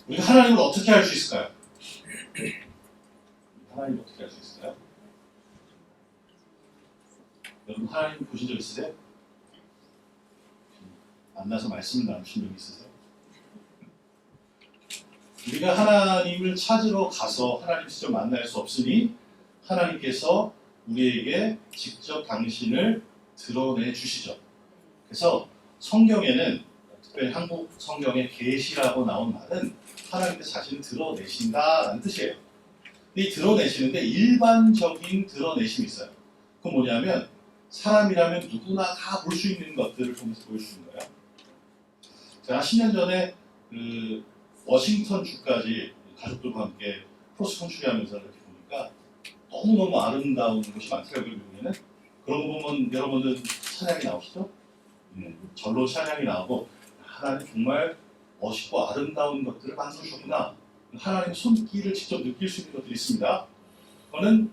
우리가 하나님을 어떻게 알 수 있을까요? 하나님을 어떻게 알 수 있을까요? 여러분 하나님 보신 적 있으세요? 만나서 말씀을 나누신 적 있으세요? 우리가 하나님을 찾으러 가서 하나님 직접 만날 수 없으니 하나님께서 우리에게 직접 당신을 드러내 주시죠. 그래서 성경에는 특별히 한국 성경에 계시라고 나온 말은 하나님께서 자신을 드러내신다라는 뜻이에요. 이 드러내시는데 일반적인 드러내심이 있어요. 그건 뭐냐면 사람이라면 누구나 다 볼 수 있는 것들을 통해서 보여주는 거예요. 제가 10년 전에 워싱턴 주까지 가족들과 함께 크로스컨트리 하면서 이렇게 보니까 너무너무 아름다운 곳이 많더라고요. 미국에는. 그런 거 보면 여러분들 찬양이 나오시죠? 절로 찬양이 나오고 하나님 정말 멋있고 아름다운 것들을 만드셨구나. 하나님의 손길을 직접 느낄 수 있는 것들이 있습니다. 그거는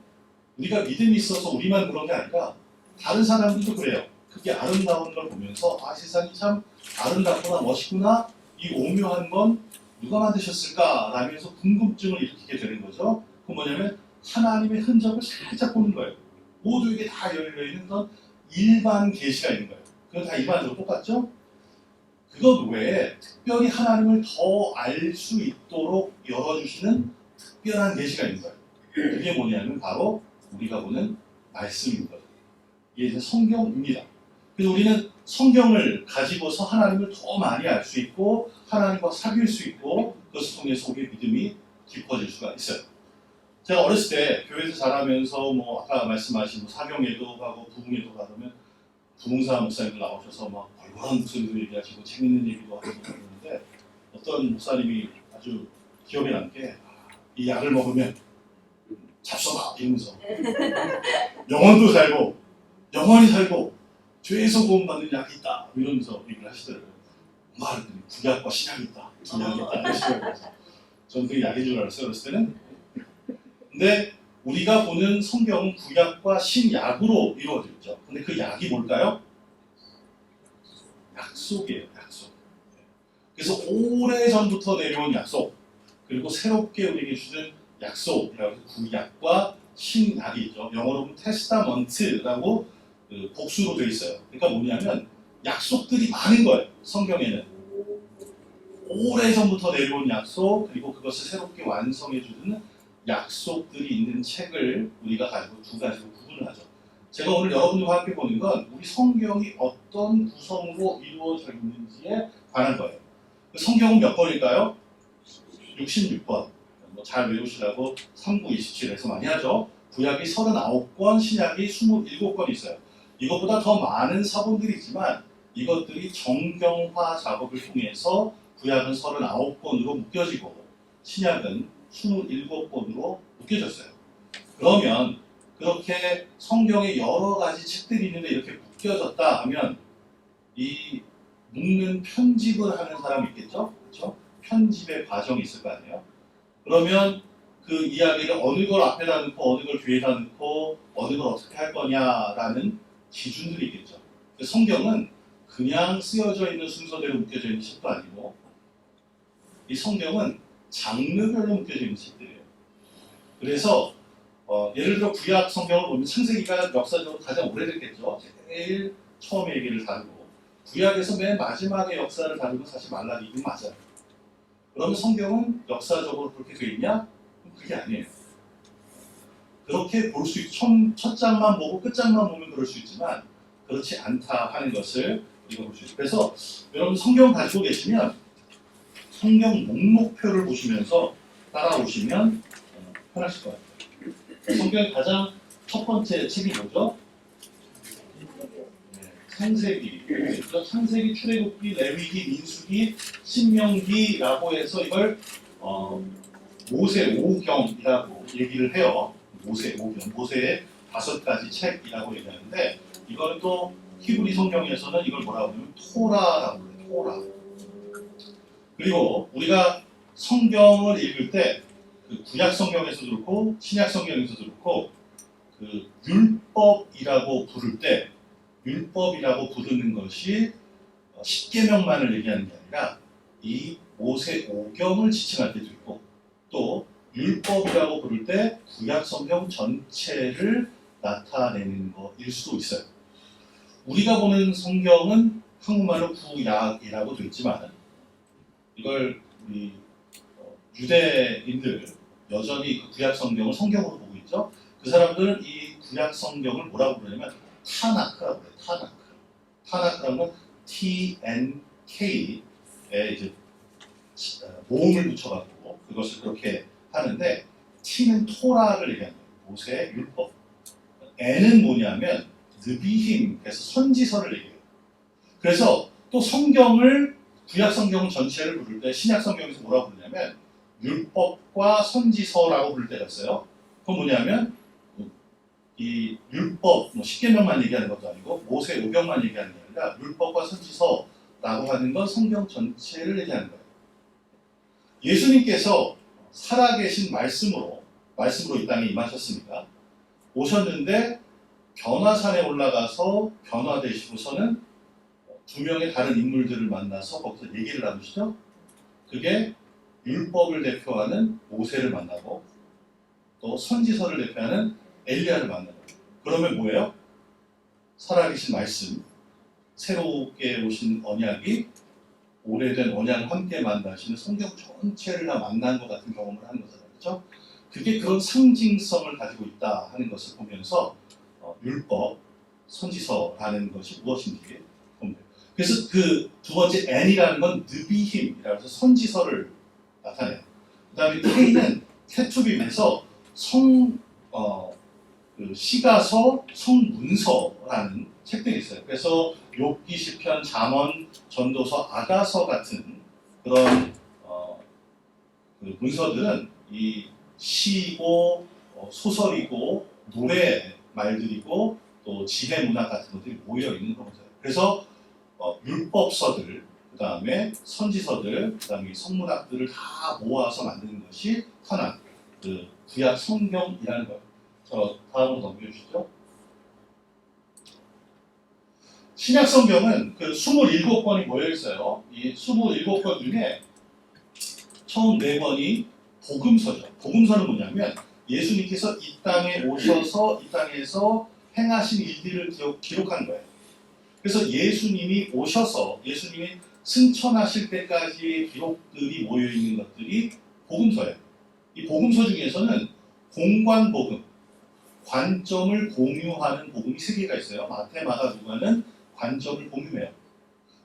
우리가 믿음이 있어서 우리만 그런 게 아니라 다른 사람들도 그래요. 그게 아름다운 걸 보면서 아 세상이 참 아름답구나 멋있구나 이 오묘한 건 누가 만드셨을까 라면서 궁금증을 일으키게 되는 거죠. 그건 뭐냐면 하나님의 흔적을 살짝 보는 거예요. 모두에게 다 열려있는 그런 일반 계시가 있는 거예요. 그건 다 일반적으로 똑같죠? 그것 외에 특별히 하나님을 더 알 수 있도록 열어주시는 특별한 계시가 있는 거예요. 그게 뭐냐면 바로 우리가 보는 말씀입니다. 이게 이제 성경입니다. 그래서 우리는 성경을 가지고서 하나님을 더 많이 알 수 있고 하나님과 사귈 수 있고 그것을 통해서 우리의 믿음이 깊어질 수가 있어요. 제가 어렸을 때 교회에서 자라면서 뭐 아까 말씀하신 사경예도 가고 부흥예도 가면 부흥사 목사님들 나오셔서 막 얼마나 목소리도 얘기하시고 재밌는 얘기도 하시고 그러는데 어떤 목사님이 아주 기억에 남게 이 약을 먹으면 잡숴봐 이러면서 영혼도 살고 영원히 살고 죄에서 구원받는 약이 있다 이러면서 얘기를 하시더라고요. 말했더니 구약과 신약이 있다. 두 약이 있다 이러시더라고요. 저는 그게 약인 줄 알았어요. 어렸을 때는. 근데 우리가 보는 성경은 구약과 신약으로 이루어져 있죠. 근데 그 약이 뭘까요? 약속이에요. 약속. 그래서 오래전부터 내려온 약속 그리고 새롭게 우리에게 주는 약속이라고 해서 구약과 신약이 있죠. 영어로 보면 테스타먼트라고 복수로 되어 있어요. 그러니까 뭐냐면 약속들이 많은 거예요. 성경에는. 오래전부터 내려온 약속 그리고 그것을 새롭게 완성해 주는 약속들이 있는 책을 우리가 가지고 두 가지로 구분을 하죠. 제가 오늘 여러분들과 함께 보는 건 우리 성경이 어떤 구성으로 이루어져 있는지에 관한 거예요. 성경은 몇 권일까요? 66권. 뭐 잘 외우시라고 3927에서 많이 하죠. 구약이 39권, 신약이 27권 있어요. 이것보다 더 많은 사본들이 있지만 이것들이 정경화 작업을 통해서 구약은 39권으로 묶여지고 신약은 27권으로 묶여졌어요. 그러면 그렇게 성경에 여러 가지 책들이 있는데 이렇게 묶여졌다 하면 이 묶는 편집을 하는 사람이 있겠죠? 그렇죠? 편집의 과정이 있을 거 아니에요? 그러면 그 이야기를 어느 걸 앞에다 넣고 어느 걸 뒤에다 넣고 어느 걸 어떻게 할 거냐라는 기준들이 있겠죠. 성경은 그냥 쓰여져 있는 순서대로 묶여져 있는 책도 아니고 이 성경은 장르별로 묶여져 있는 책들이에요. 그래서 예를 들어 구약 성경을 보면 창세기가 역사적으로 가장 오래됐겠죠. 제일 처음에 얘기를 다루고 구약에서 맨 마지막에 역사를 다루면 사실 말라기는 맞아요. 그러면 성경은 역사적으로 그렇게 돼 있냐? 그게 아니에요. 그렇게 볼 수 있죠. 첫 장만 보고 끝장만 보면 그럴 수 있지만 그렇지 않다 하는 것을 우리가 볼 수 있어요. 그래서 여러분 성경 가지고 계시면 성경 목록표를 보시면서 따라오시면 편하실 것 같아요. 성경의 가장 첫 번째 책이 뭐죠? 창세기, 창세기, 출애굽기, 레위기, 민수기, 신명기라고 해서 이걸 모세 5경이라고 얘기를 해요. 모세 5경, 모세의 5가지 책이라고 얘기하는데 이거는 또 히브리 성경에서는 이걸 뭐라고 하냐면 토라라고 해요. 토라. 그리고 우리가 성경을 읽을 때 그 구약 성경에서도 그렇고 신약 성경에서도 그렇고 그 율법이라고 부를 때 율법이라고 부르는 것이 10계명만을 얘기하는 게 아니라 이 모세 오경을 지칭할 때도 있고 또 율법이라고 부를 때 구약 성경 전체를 나타내는 것일 수도 있어요. 우리가 보는 성경은 한국말로 구약이라고 되어 있지만 이걸 우리 유대인들 여전히 그 구약 성경을 성경으로 보고 있죠. 그 사람들은 이 구약 성경을 뭐라고 부르냐면 타나크라고 해요. 타나크. 타나크라는 건 TNK에 이제 모음을 붙여가지고 그것을 그렇게 하는데 T는 토라를 얘기하는 거예요. 모세 율법. N은 뭐냐면 느비힘, 그래서 선지서를 얘기해요. 그래서 또 성경을 구약 성경 전체를 부를 때 신약 성경에서 뭐라고 부르냐면 율법과 선지서라고 부를 때가 있어요. 그건 뭐냐면 이 율법, 뭐 십계명만 얘기하는 것도 아니고 모세 오경만 얘기하는 게 아니라 율법과 선지서라고 하는 건 성경 전체를 얘기하는 거예요. 예수님께서 살아계신 말씀으로 이 땅에 임하셨습니다. 오셨는데 변화산에 올라가서 변화되시고서는 두 명의 다른 인물들을 만나서 거기서 얘기를 나누시죠. 그게 율법을 대표하는 모세를 만나고 또 선지서를 대표하는 엘리야를 만나요. 그러면 뭐예요? 살아계신 말씀, 새롭게 오신 언약이 오래된 언약을 함께 만나시는 성경 전체를 다 만난 것 같은 경험을 하는 거잖아요. 그렇죠? 그게 그런 상징성을 가지고 있다 하는 것을 보면서 율법, 선지서라는 것이 무엇인지 봅니다. 그래서 그 두 번째 N이라는 건 느비힘이라고 해서 선지서를 나타내요. 그 다음에 K는 케투빔에서 그 시가서, 성문서라는 책들이 있어요. 그래서 욥기, 시편, 잠언, 전도서, 아가서 같은 그런 그 문서들은 이 시이고 소설이고 노래 말들이고 또 지혜 문학 같은 것들이 모여 있는 거죠. 그래서 율법서들, 그 다음에 선지서들, 그 다음에 성문학들을 다 모아서 만드는 것이 하나, 그 구약 성경이라는 거예요. 다음으로 넘겨주시죠. 신약 성경은 그 27권이 모여 있어요. 이 27권 중에 처음 4권이 복음서죠. 복음서는 뭐냐면 예수님께서 이 땅에 오셔서 이 땅에서 행하신 일들을 기록한 거예요. 그래서 예수님이 오셔서 예수님이 승천하실 때까지의 기록들이 모여 있는 것들이 복음서예요. 이 복음서 중에서는 공관복음, 관점을 공유하는 복음이 3개가 있어요. 마태, 마가, 누가는 관점을 공유해요.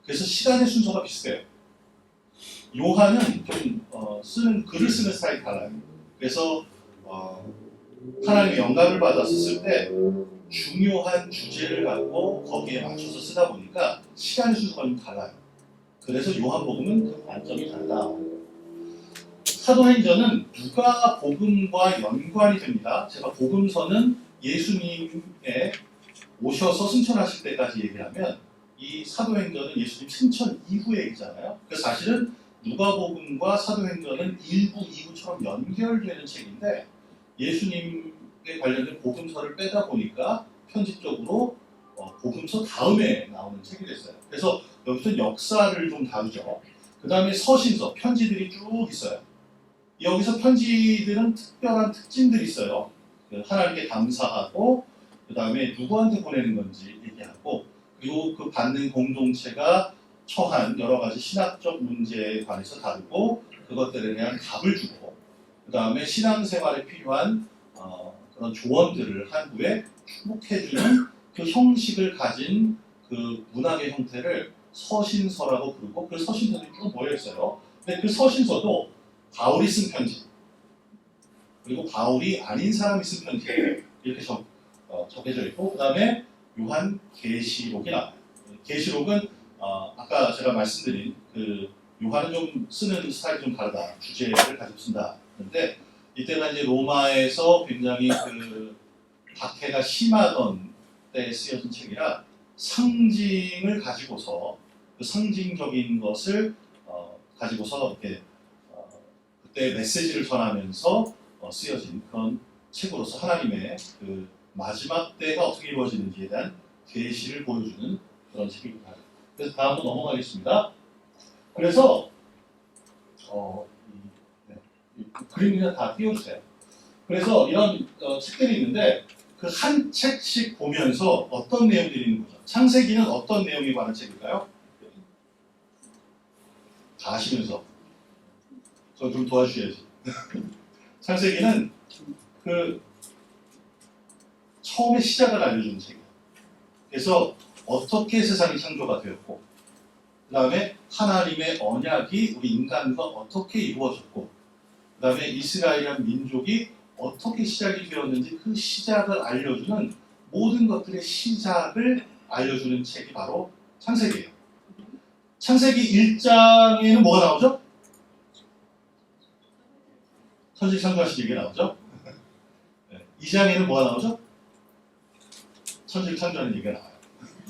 그래서 시간의 순서가 비슷해요. 요한은 좀 글을 쓰는 스타일이 달라요. 그래서 하나님의 영감을 받아서 쓸 때 중요한 주제를 갖고 거기에 맞춰서 쓰다 보니까 시간의 순서가 좀 달라요. 그래서 요한복음은 그 관점이 달라. 사도행전은 누가복음과 연관이 됩니다. 제가 복음서는 예수님의 오셔서 승천하실 때까지 얘기하면 이 사도행전은 예수님 승천 이후의 얘기잖아요. 그래서 사실은 누가복음과 사도행전은 1부, 2부처럼 연결되는 책인데 예수님에 관련된 복음서를 빼다 보니까 편집적으로 복음서 다음에 나오는 책이 됐어요. 그래서 여기서 역사를 좀 다루죠. 그 다음에 서신서, 편지들이 쭉 있어요. 여기서 편지들은 특별한 특징들이 있어요. 하나님께 감사하고 그 다음에 누구한테 보내는 건지 얘기하고 그리고 그 받는 공동체가 처한 여러 가지 신학적 문제에 관해서 다루고 그것들에 대한 답을 주고 그 다음에 신앙생활에 필요한 그런 조언들을 한 후에 축복해주는 그 형식을 가진 그 문학의 형태를 서신서라고 부르고 그 서신서들이 쭉 모여있어요. 근데 그 서신서도 바울이 쓴 편지 그리고 바울이 아닌 사람이 쓴 편지 이렇게 적혀져 있고 그 다음에 요한 계시록이 나와요. 계시록은 아까 제가 말씀드린 그 요한은 좀 쓰는 스타일이 좀 다르다. 주제를 가지고 쓴다. 그런데 이때가 이제 로마에서 굉장히 그 박해가 심하던 때에 쓰여진 책이라 상징을 가지고서 그 상징적인 것을 가지고서 이렇게 그때 메시지를 전하면서 쓰여진 그런 책으로서 하나님의 그 마지막 때가 어떻게 이루어지는지에 대한 계시를 보여주는 그런 책이기도 합니다. 그래서 다음으로 넘어가겠습니다. 그래서 그림이나 다 띄워주세요. 그래서 이런 책들이 있는데 그 한 책씩 보면서 어떤 내용들이 있는 거죠. 창세기는 어떤 내용에 관한 책일까요? 다 아시면서 저 좀 도와주셔야지. 창세기는 그 처음의 시작을 알려주는 책이에요. 그래서 어떻게 세상이 창조가 되었고, 그 다음에 하나님의 언약이 우리 인간과 어떻게 이루어졌고, 그 다음에 이스라엘이라는 민족이 어떻게 시작이 되었는지 그 시작을 알려주는 모든 것들의 시작을 알려주는 책이 바로 창세기예요. 창세기 1장에는 뭐가 나오죠? 천지 창조하신 얘기가 나오죠? 2장에는 뭐가 나오죠? 천지를 창조하는 얘기가 나와요.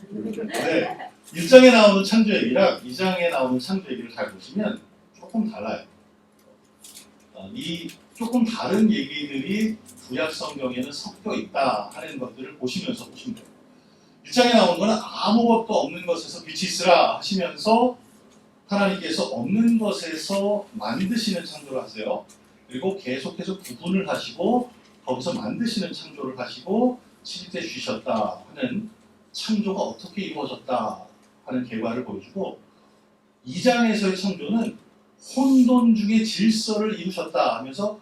네, 1장에 나오는 창조 얘기랑 2장에 나오는 창조 얘기를 잘 보시면 조금 달라요. 이 조금 다른 얘기들이 구약 성경에는 섞여 있다 하는 것들을 보시면서 보시면 돼요. 1장에 나오는 것은 아무것도 없는 것에서 빛이 있으라 하시면서 하나님께서 없는 것에서 만드시는 창조를 하세요. 그리고 계속해서 구분을 하시고 거기서 만드시는 창조를 하시고 7대 쉬셨다 하는 창조가 어떻게 이루어졌다 하는 결과를 보여주고, 2장에서의 창조는 혼돈 중에 질서를 이루셨다 하면서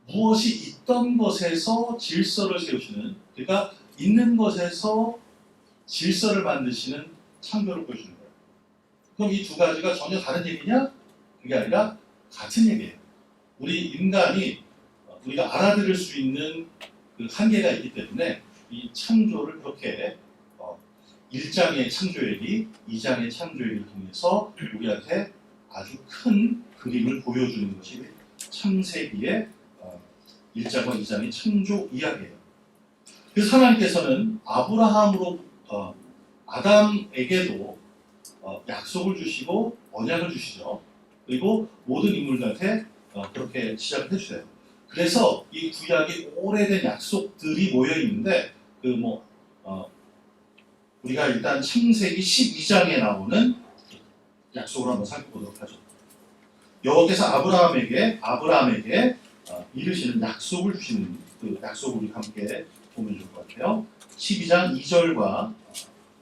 무엇이 있던 것에서 질서를 세우시는, 그러니까 있는 것에서 질서를 만드시는 창조를 보여주는 거예요. 그럼 이 두 가지가 전혀 다른 얘기냐? 그게 아니라 같은 얘기예요. 우리 인간이 우리가 알아들을 수 있는 그 한계가 있기 때문에 이 창조를 그렇게 1장의 창조얘기, 2장의 창조얘기를 통해서 우리한테 아주 큰 그림을 보여주는 것이 창세기의 1장과 2장의 창조 이야기예요. 그래서 하나님께서는 아브라함으로 아담에게도 약속을 주시고 언약을 주시죠. 그리고 모든 인물들한테 그렇게 시작을 해주세요. 그래서 이 구약의 오래된 약속들이 모여 있는데 우리가 일단 창세기 12장에 나오는 약속을 한번 살펴보도록 하죠. 여호와께서 아브라함에게 이르시는 약속을 주시는 그 약속을 우리 함께 보면 좋을 것 같아요. 12장 2절과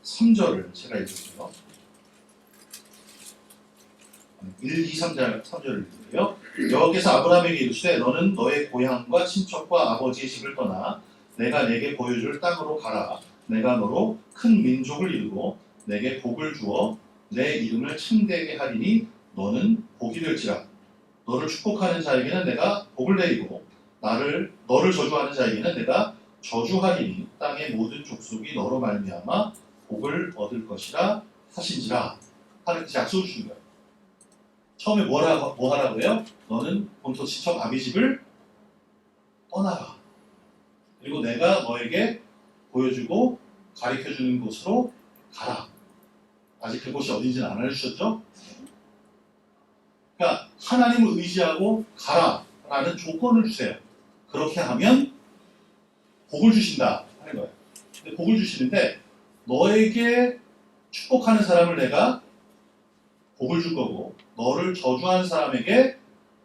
3절을 제가 읽을게요. 1, 2, 3절을 읽을게요. 여호와께서 아브라함에게 이르시되 너는 너의 고향과 친척과 아버지의 집을 떠나 내가 내게 보여줄 땅으로 가라. 내가 너로 큰 민족을 이루고 내게 복을 주어 내 이름을 참되게 하리니 너는 복이 될지라. 너를 축복하는 자에게는 내가 복을 내리고 너를 저주하는 자에게는 내가 저주하리니 땅의 모든 족속이 너로 말미암아 복을 얻을 것이라 하신지라. 하나님께서 약속을 주신 거예요. 처음에 뭐 하라고요? 너는 본토 친척 아비 집을 떠나라. 그리고 내가 너에게 보여주고 가르쳐주는 곳으로 가라. 아직 그곳이 어딘지는 안 알려주셨죠? 그러니까 하나님을 의지하고 가라라는 조건을 주세요. 그렇게 하면 복을 주신다 하는 거예요. 근데 복을 주시는데 너에게 축복하는 사람을 내가 복을 줄 거고 너를 저주하는 사람에게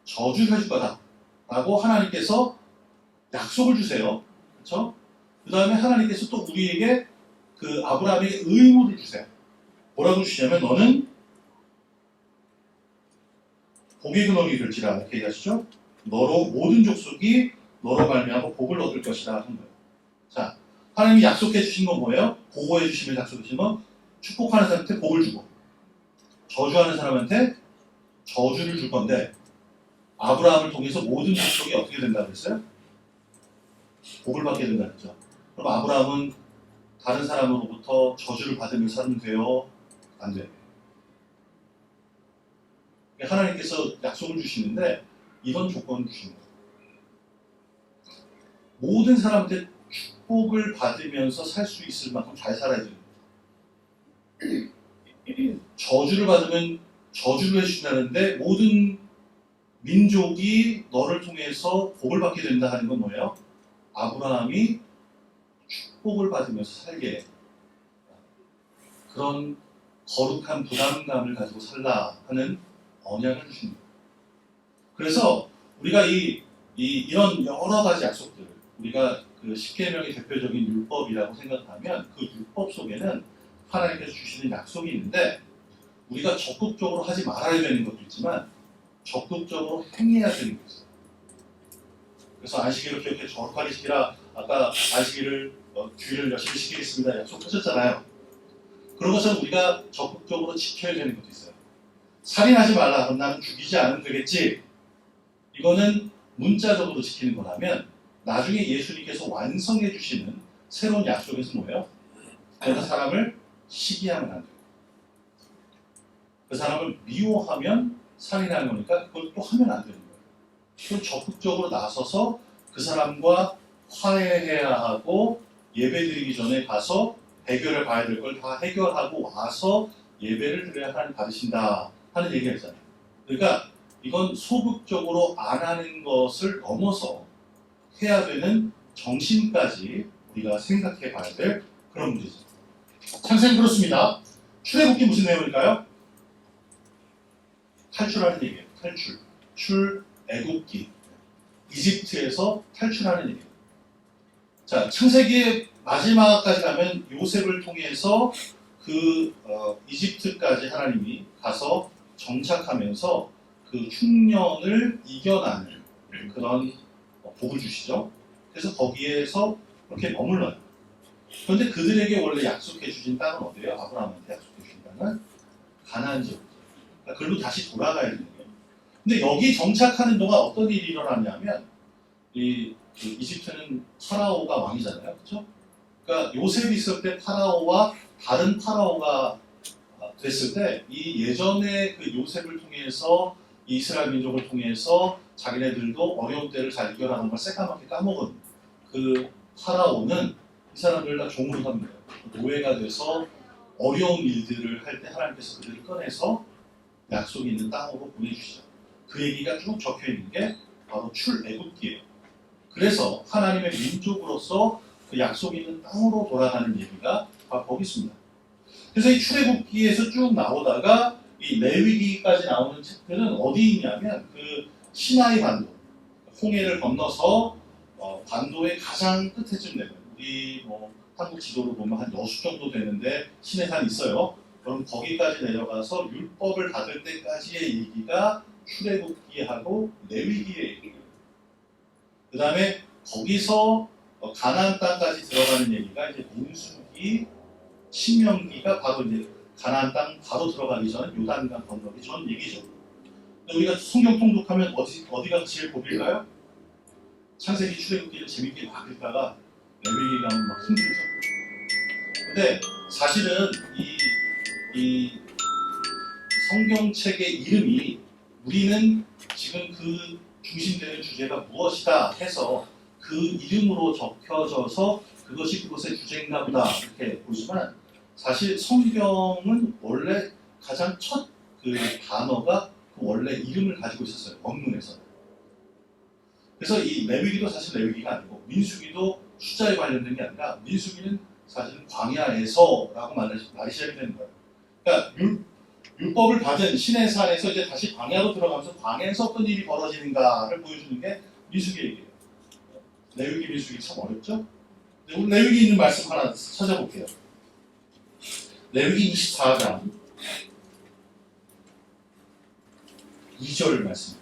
저주를 해줄 거다 라고 하나님께서 약속을 주세요. 그렇죠? 그 다음에 하나님께서 또 우리에게 그 아브라함에게 의무를 주세요. 뭐라고 주시냐면 너는 복의 근원이 될지라 이렇게 얘기하시죠. 너로 모든 족속이 너로 말미암아 복을 얻을 것이다 하는 거예요. 자, 하나님이 약속해 주신 건 뭐예요? 보호해 주시면서 약속해 주신 건 축복하는 사람한테 복을 주고 저주하는 사람한테 저주를 줄 건데, 아브라함을 통해서 모든 족속이 어떻게 된다고 그랬어요? 복을 받게 된다고 했죠. 그럼 아브라함은 다른 사람으로부터 저주를 받으면서 사는 돼요? 안 돼요. 하나님께서 약속을 주시는데 이런 조건을 주신 거예요. 모든 사람한테 축복을 받으면서 살 수 있을 만큼 잘 살아야 돼요. 저주를 받으면 저주를 해주신다는데 모든 민족이 너를 통해서 복을 받게 된다 하는 건 뭐예요? 아브라함이 축복을 받으면서 살게 그런 거룩한 부담감을 가지고 살라 하는 언약을 주신 거예요. 그래서 우리가 이런 여러 가지 약속들, 우리가 그 십계명의 대표적인 율법이라고 생각하면 그 율법 속에는 하나님께서 주시는 약속이 있는데 우리가 적극적으로 하지 말아야 되는 것도 있지만 적극적으로 행해야 되는 게 있어요. 그래서 안식일을 기억해 거룩하게 지키라. 아까 안식일을 주일을 열심히 지키겠습니다 약속하셨잖아요. 그런 것은 우리가 적극적으로 지켜야 되는 것도 있어요. 살인하지 말라. 그럼 나는 죽이지 않으면 되겠지. 이거는 문자적으로 지키는 거라면 나중에 예수님께서 완성해 주시는 새로운 약속에서 뭐예요? 내가 사람을 시기하면 안 돼요. 그 사람을 미워하면 살인하는 거니까 그걸 또 하면 안 되는 거예요. 그걸 적극적으로 나서서 그 사람과 화해해야 하고 예배드리기 전에 가서 해결해 봐야 될 걸 다 해결하고 와서 예배를 드려야 하나님 받으신다 하는 얘기가 있잖아요. 그러니까 이건 소극적으로 안 하는 것을 넘어서 해야 되는 정신까지 우리가 생각해 봐야 될 그런 문제죠. 창세는 그렇습니다. 출애굽기 무슨 내용일까요? 탈출하는 얘기예요. 출애굽기. 이집트에서 탈출하는 얘기예요. 자, 창세기의 마지막까지 가면 요셉을 통해서 그 이집트까지 하나님이 가서 정착하면서 그 흉년을 이겨나는 그런 복을 주시죠. 그래서 거기에서 그렇게 머물러요. 그런데 그들에게 원래 약속해 주신 땅은 어디예요? 아브라함한테 약속해 주신 땅은 가나안 지역. 그러니까 그걸로 다시 돌아가야 되는 거예요. 근데 여기 정착하는 동안 어떤 일이 일어났냐면 그 이집트는 파라오가 왕이잖아요, 그렇죠? 그러니까 요셉이 있을 때 파라오와 다른 파라오가 됐을 때 이 예전에 그 요셉을 통해서 이스라엘 민족을 통해서 자기네들도 어려운 때를 잘 이겨나가는 걸 새까맣게 까먹은 그 파라오는 이 사람들 다 종으로 삼는 거예요. 노예가 돼서 어려운 일들을 할 때 하나님께서 그들을 꺼내서 약속이 있는 땅으로 보내주시죠. 그 얘기가 쭉 적혀 있는 게 바로 출애굽기예요. 그래서 하나님의 민족으로서 그 약속 있는 땅으로 돌아가는 얘기가 바로 거기 있습니다. 그래서 이 출애굽기에서 쭉 나오다가 이 레위기까지 나오는 책들은 어디 있냐면 그 시나이 반도, 홍해를 건너서 반도의 가장 끝에쯤 되면 우리 한국 지도로 보면 한 여수 정도 되는데 시내산이 있어요. 그럼 거기까지 내려가서 율법을 받을 때까지의 얘기가 출애굽기하고 레위기의 얘기예요. 그 다음에 거기서 가나안 땅까지 들어가는 얘기가 이제 민수기, 신명기가 바로 이제 가나안 땅 바로 들어가기 전 요단강 건너기 전 얘기죠. 우리가 성경 통독하면 어디가 제일 고빌까요? 창세기, 출애굽기를 재밌게 막 읽다가 레위기 가면 막 힘들죠. 근데 사실은 이 성경책의 이름이 우리는 지금 그 중심되는 주제가 무엇이다 해서 그 이름으로 적혀져서 그것이 그것의 주제인가 보다 이렇게 보지만 사실 성경은 원래 가장 첫 그 단어가 그 원래 이름을 가지고 있었어요. 원문에서. 그래서 이 레위기도 사실 레위기가 아니고 민수기도 숫자에 관련된 게 아니라 민수기는 사실은 광야에서라고 말이 시작이 되는 거예요. 그러니까 율법을 받은 시내산에서 이제 다시 광야로 들어가면서 광야에서 어떤 일이 벌어지는가를 보여주는 게 민수기 얘기예요. 레위기, 민수기 참 어렵죠? 우리 레위기 있는 말씀 하나 찾아볼게요. 레위기 24장 2절 말씀.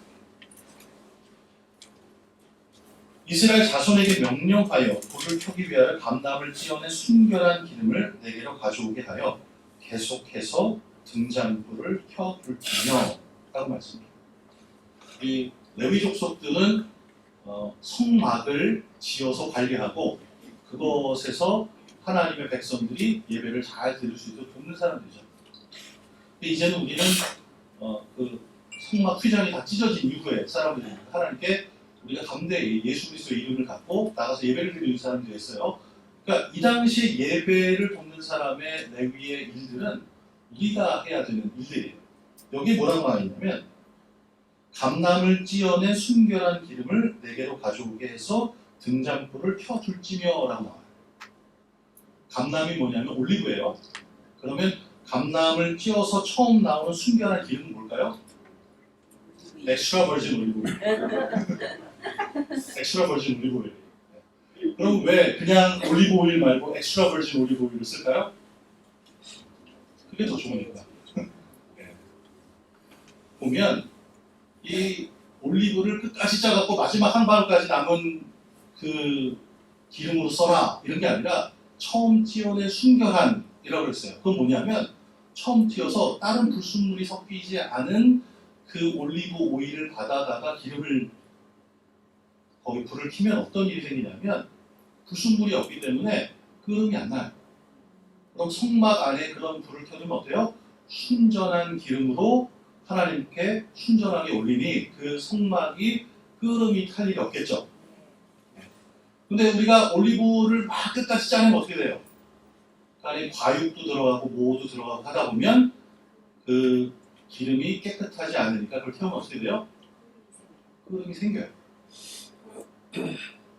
이스라엘 자손에게 명령하여 불을 켜기 위하여 감람을 찌어낸 순결한 기름을 내게로 가져오게 하여 계속해서 등잔불을 켜둘지며 라고 말씀합니다. 이 레위 족속들은 성막을 지어서 관리하고 그것에서 하나님의 백성들이 예배를 잘 드릴 수 있도록 돕는 사람들이죠. 근데 이제는 우리는 그 성막 휘장이 다 찢어진 이후에 사람들이 하나님께 우리가 담대히 예수 그리스도의 이름을 갖고 나가서 예배를 드리는 사람들이 있어요. 그러니까 이 당시 예배를 돕는 사람의 레위의 일들은 우리가 해야 되는 일들이에요. 여기 뭐라고 나와 있냐면 감람을 찌어낸 순결한 기름을 내게로 가져오게 해서 등잔불을 켜둘지며 라고 나와요. 감람이 뭐냐면 올리브예요. 그러면 감람을 찌어서 처음 나오는 순결한 기름은 뭘까요? 엑스트라 버진 올리브오일. 엑스트라 버진 올리브오일. 그럼 왜 그냥 올리브오일 말고 엑스트라 버진 올리브오일을 쓸까요? 그게 더 좋으니까. 네. 보면 이 올리브를 끝까지 짜갖고 마지막 한 방울까지 남은 그 기름으로 써라 이런 게 아니라 처음 찌어낸 순결한이라고 그랬어요. 그건 뭐냐면 처음 튀어서 다른 불순물이 섞이지 않은 그 올리브 오일을 받아다가 기름을 거기 불을 켜면 어떤 일이 생기냐면 불순물이 없기 때문에 끓음이 안 나요. 그럼 성막 안에 그런 불을 켜두면 어때요? 순전한 기름으로 하나님께 순전하게 올리니 그 성막이 끓음이 탈 일이 없겠죠. 근데 우리가 올리브를 막 끝까지 짜내면 어떻게 돼요? 안에 과육도 들어가고 모도 들어가고 하다 보면 그 기름이 깨끗하지 않으니까 그걸 태우면 어떻게 돼요? 끓음이 생겨요.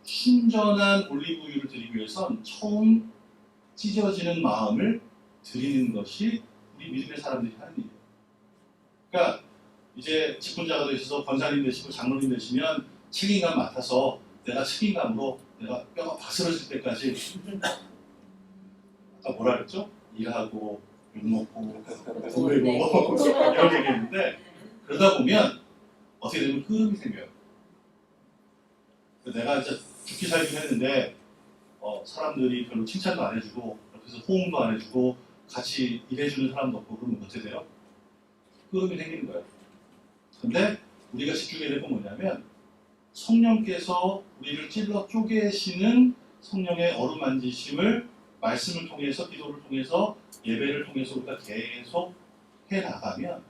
순전한 올리브유를 드리기 위해선 처음 찢어지는 마음을 드리는 것이 우리 믿음의 사람들이 하는 일이에요. 그러니까 이제 직분자가 되셔서 권사님 되시고 장로님 되시면 책임감 맡아서 내가 책임감으로 내가 뼈가 바스러질 때까지 아까 뭐라 그랬죠? 일하고 욕먹고 돈 내고 이런 얘기했는데 그러다 보면 어떻게 되면 끄름이 생겨요. 내가 진짜 죽기 살기 했는데 사람들이 별로 칭찬도 안 해주고 옆에서 호응도 안 해주고 같이 일해주는 사람도 없고 그러면 어떻게 돼요? 끄름이 생기는 거예요. 근데 우리가 집중해야 될 건 뭐냐면 성령께서 우리를 찔러 쪼개시는 성령의 어루만지심을 말씀을 통해서 기도를 통해서 예배를 통해서 우리가 계속 해나가면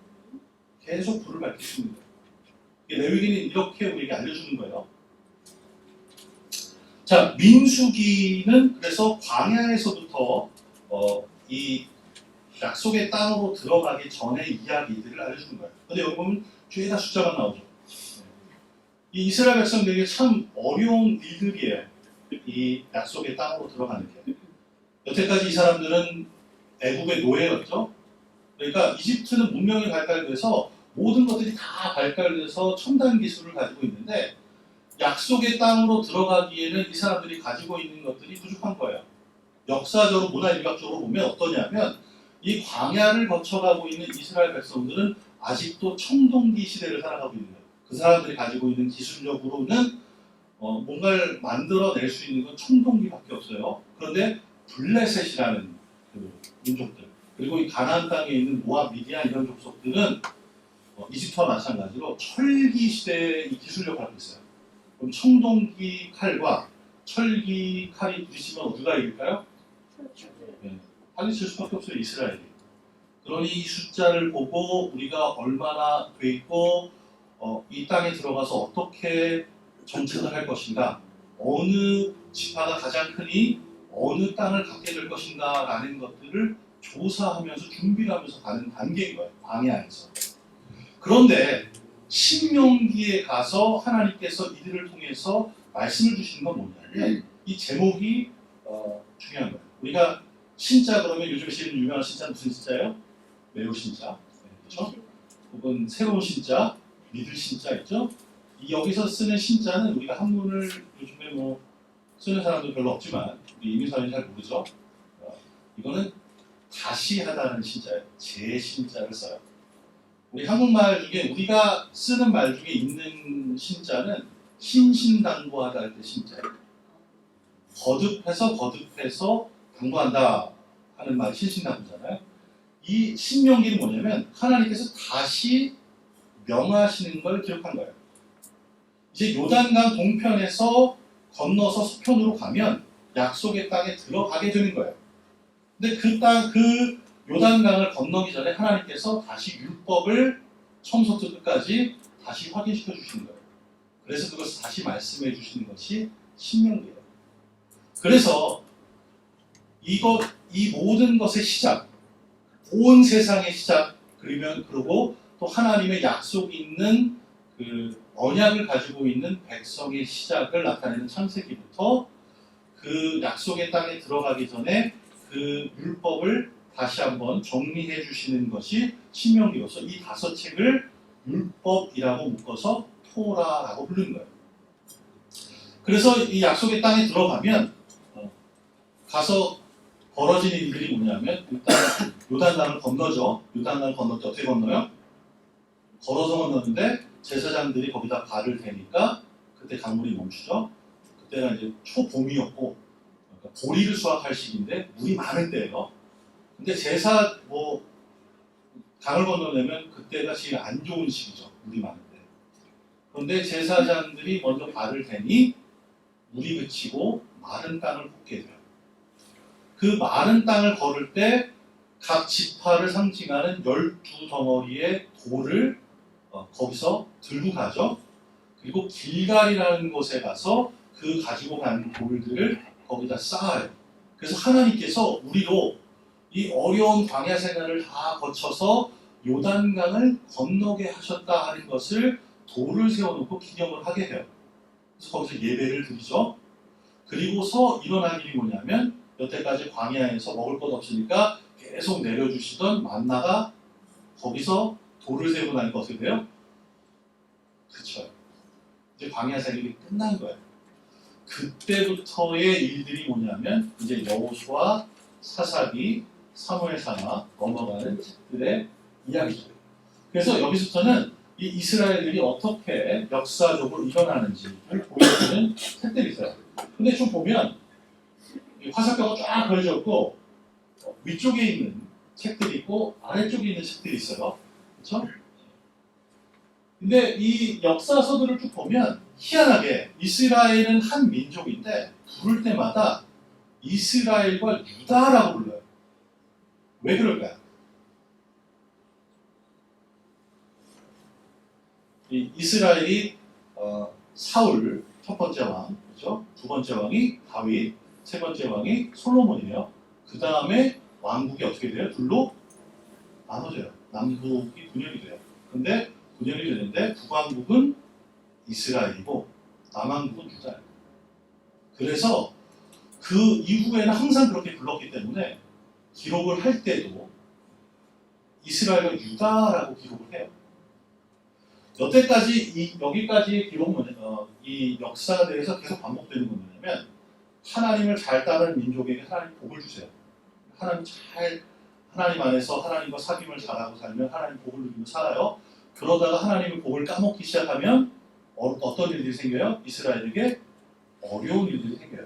계속 불을 밝힐 수 있는 거예요. 레위기는 이렇게 우리에게 알려주는 거예요. 자, 민수기는 그래서 광야에서부터 이 약속의 땅으로 들어가기 전의 이야기들을 알려주는 거예요. 근데 여기 보면 죄다 숫자가 나오죠. 이 이스라엘 백성들에게 참 어려운 일들이에요. 이 약속의 땅으로 들어가는 게. 여태까지 이 사람들은 애국의 노예였죠. 그러니까 이집트는 문명이 발달돼서 모든 것들이 다 발달돼서 첨단 기술을 가지고 있는데 약속의 땅으로 들어가기에는 이 사람들이 가지고 있는 것들이 부족한 거예요. 역사적으로 문화인류학적으로 보면 어떠냐면 이 광야를 거쳐가고 있는 이스라엘 백성들은 아직도 청동기 시대를 살아가고 있는 거예요. 그 사람들이 가지고 있는 기술력으로는 뭔가를 만들어낼 수 있는 건 청동기밖에 없어요. 그런데 블레셋이라는 그 민족들 그리고 이 가나안 땅에 있는 모압, 미디안 이런 족속들은 이집트와 마찬가지로 철기 시대의 이 기술력을 갖고 있어요. 그럼 청동기 칼과 철기 칼이 부딪히면 누가 이길까요? 네. 빨리 칠 수밖에 없어요, 이스라엘이. 그러니 이 숫자를 보고 우리가 얼마나 돼 있고 이 땅에 들어가서 어떻게 정착을 할 것인가, 어느 지파가 가장 크니 어느 땅을 갖게 될 것인가 라는 것들을 조사하면서 준비를 하면서 가는 단계인 거예요, 광야에서. 그런데 신명기에 가서 하나님께서 이들을 통해서 말씀을 주시는 건 뭐냐면 이 제목이 중요한 거예요. 우리가 신자 그러면 요즘에 제일 유명한 신자 무슨 신자예요? 매우 신자, 그렇죠? 혹은 새로운 신자, 믿을 신자 있죠? 이 여기서 쓰는 신자는 우리가 한문을 요즘에 뭐 쓰는 사람도 별로 없지만 우리 이민사회는 잘 모르죠. 이거는 다시 하다는 신자예요. 재신자를 써요. 우리 한국말 중에 우리가 쓰는 말 중에 있는 신자는 신신당부하다 할 때 신자예요. 거듭해서 당부한다 하는 말이 신신당부잖아요. 이 신명기는 뭐냐면 하나님께서 다시 명하시는 걸 기록한 거예요. 이제 요단강 동편에서 건너서 서편으로 가면 약속의 땅에 들어가게 되는 거예요. 근데 그 요단강을 건너기 전에 하나님께서 다시 율법을 처음부터 끝까지 다시 확인시켜 주시는 거예요. 그래서 그것을 다시 말씀해 주시는 것이 신명기예요. 그래서 이 모든 것의 시작, 온 세상의 시작, 그리고 또 하나님의 약속이 있는 그 언약을 가지고 있는 백성의 시작을 나타내는 창세기부터 그 약속의 땅에 들어가기 전에 그 율법을 다시 한번 정리해 주시는 것이 신명기로서 이 5책을 율법이라고 묶어서 토라라고 부르는 거예요. 그래서 이 약속의 땅에 들어가면 가서 벌어진 일들이 뭐냐면 일단 요단강을 건너죠. 요단강을 건널 때 어떻게 건너요? 걸어서 건너는데 제사장들이 거기다 발을 대니까 그때 강물이 멈추죠. 그때가 이제 초봄이었고 그러니까 보리를 수확할 시기인데 물이 많을 때예요. 근데 강을 건너려면 그때가 제일 안 좋은 시기죠. 물이 많을 때. 그런데 제사장들이 먼저 발을 대니 물이 그치고 마른 땅을 걷게 돼요. 그 마른 땅을 걸을 때 각 지파를 상징하는 12덩어리의 돌을 거기서 들고 가죠. 그리고 길갈이라는 곳에 가서 그 가지고 간 돌들을 거기다 쌓아요. 그래서 하나님께서 우리로 이 어려운 광야 생활을 다 거쳐서 요단강을 건너게 하셨다 하는 것을 돌을 세워놓고 기념을 하게 해요. 그래서 거기서 예배를 드리죠. 그리고서 일어난 일이 뭐냐면 여태까지 광야에서 먹을 것 없으니까 계속 내려주시던 만나가 거기서 돌을 세우고 나니까 어떻게 돼요? 그쵸. 이제 광야 생활이 끝난 거예요. 그때부터의 일들이 뭐냐면 이제 여호수아, 사사기, 사무엘상하 넘어가는 책들의 이야기죠. 그래서 여기서부터는 이 이스라엘들이 어떻게 역사적으로 일어나는지를 보여주는 책들이 있어요. 근데 좀 보면 화살표가 쫙 그려져 있고 위쪽에 있는 책들이 있고 아래쪽에 있는 책들이 있어요. 그렇죠? 근데 이 역사서들을 쭉 보면 희한하게 이스라엘은 한 민족인데 부를 때마다 이스라엘과 유다라고 불러요. 왜 그럴까요? 이 이스라엘이 사울 첫 번째 왕, 그렇죠? 두 번째 왕이 다윗, 세 번째 왕이 솔로몬이에요. 그 다음에 왕국이 어떻게 돼요? 둘로 나눠져요. 남북이 분열이 돼요. 근데 분열이 되는데 북왕국은 이스라엘이고 남왕국은 유다예요. 그래서 그 이후에는 항상 그렇게 불렀기 때문에 기록을 할 때도 이스라엘과 유다라고 기록을 해요. 여태까지 여기까지의 기록은 이 역사에 대해서 계속 반복되는 건 뭐냐면 하나님을 잘 따르는 민족에게 하나님 복을 주세요. 하나님 안에서 하나님과 사귐을 잘하고 살면 하나님 복을 누리며 살아요. 그러다가 하나님의 복을 까먹기 시작하면 어떤 일들이 생겨요? 이스라엘에게 어려운 일들이 생겨요.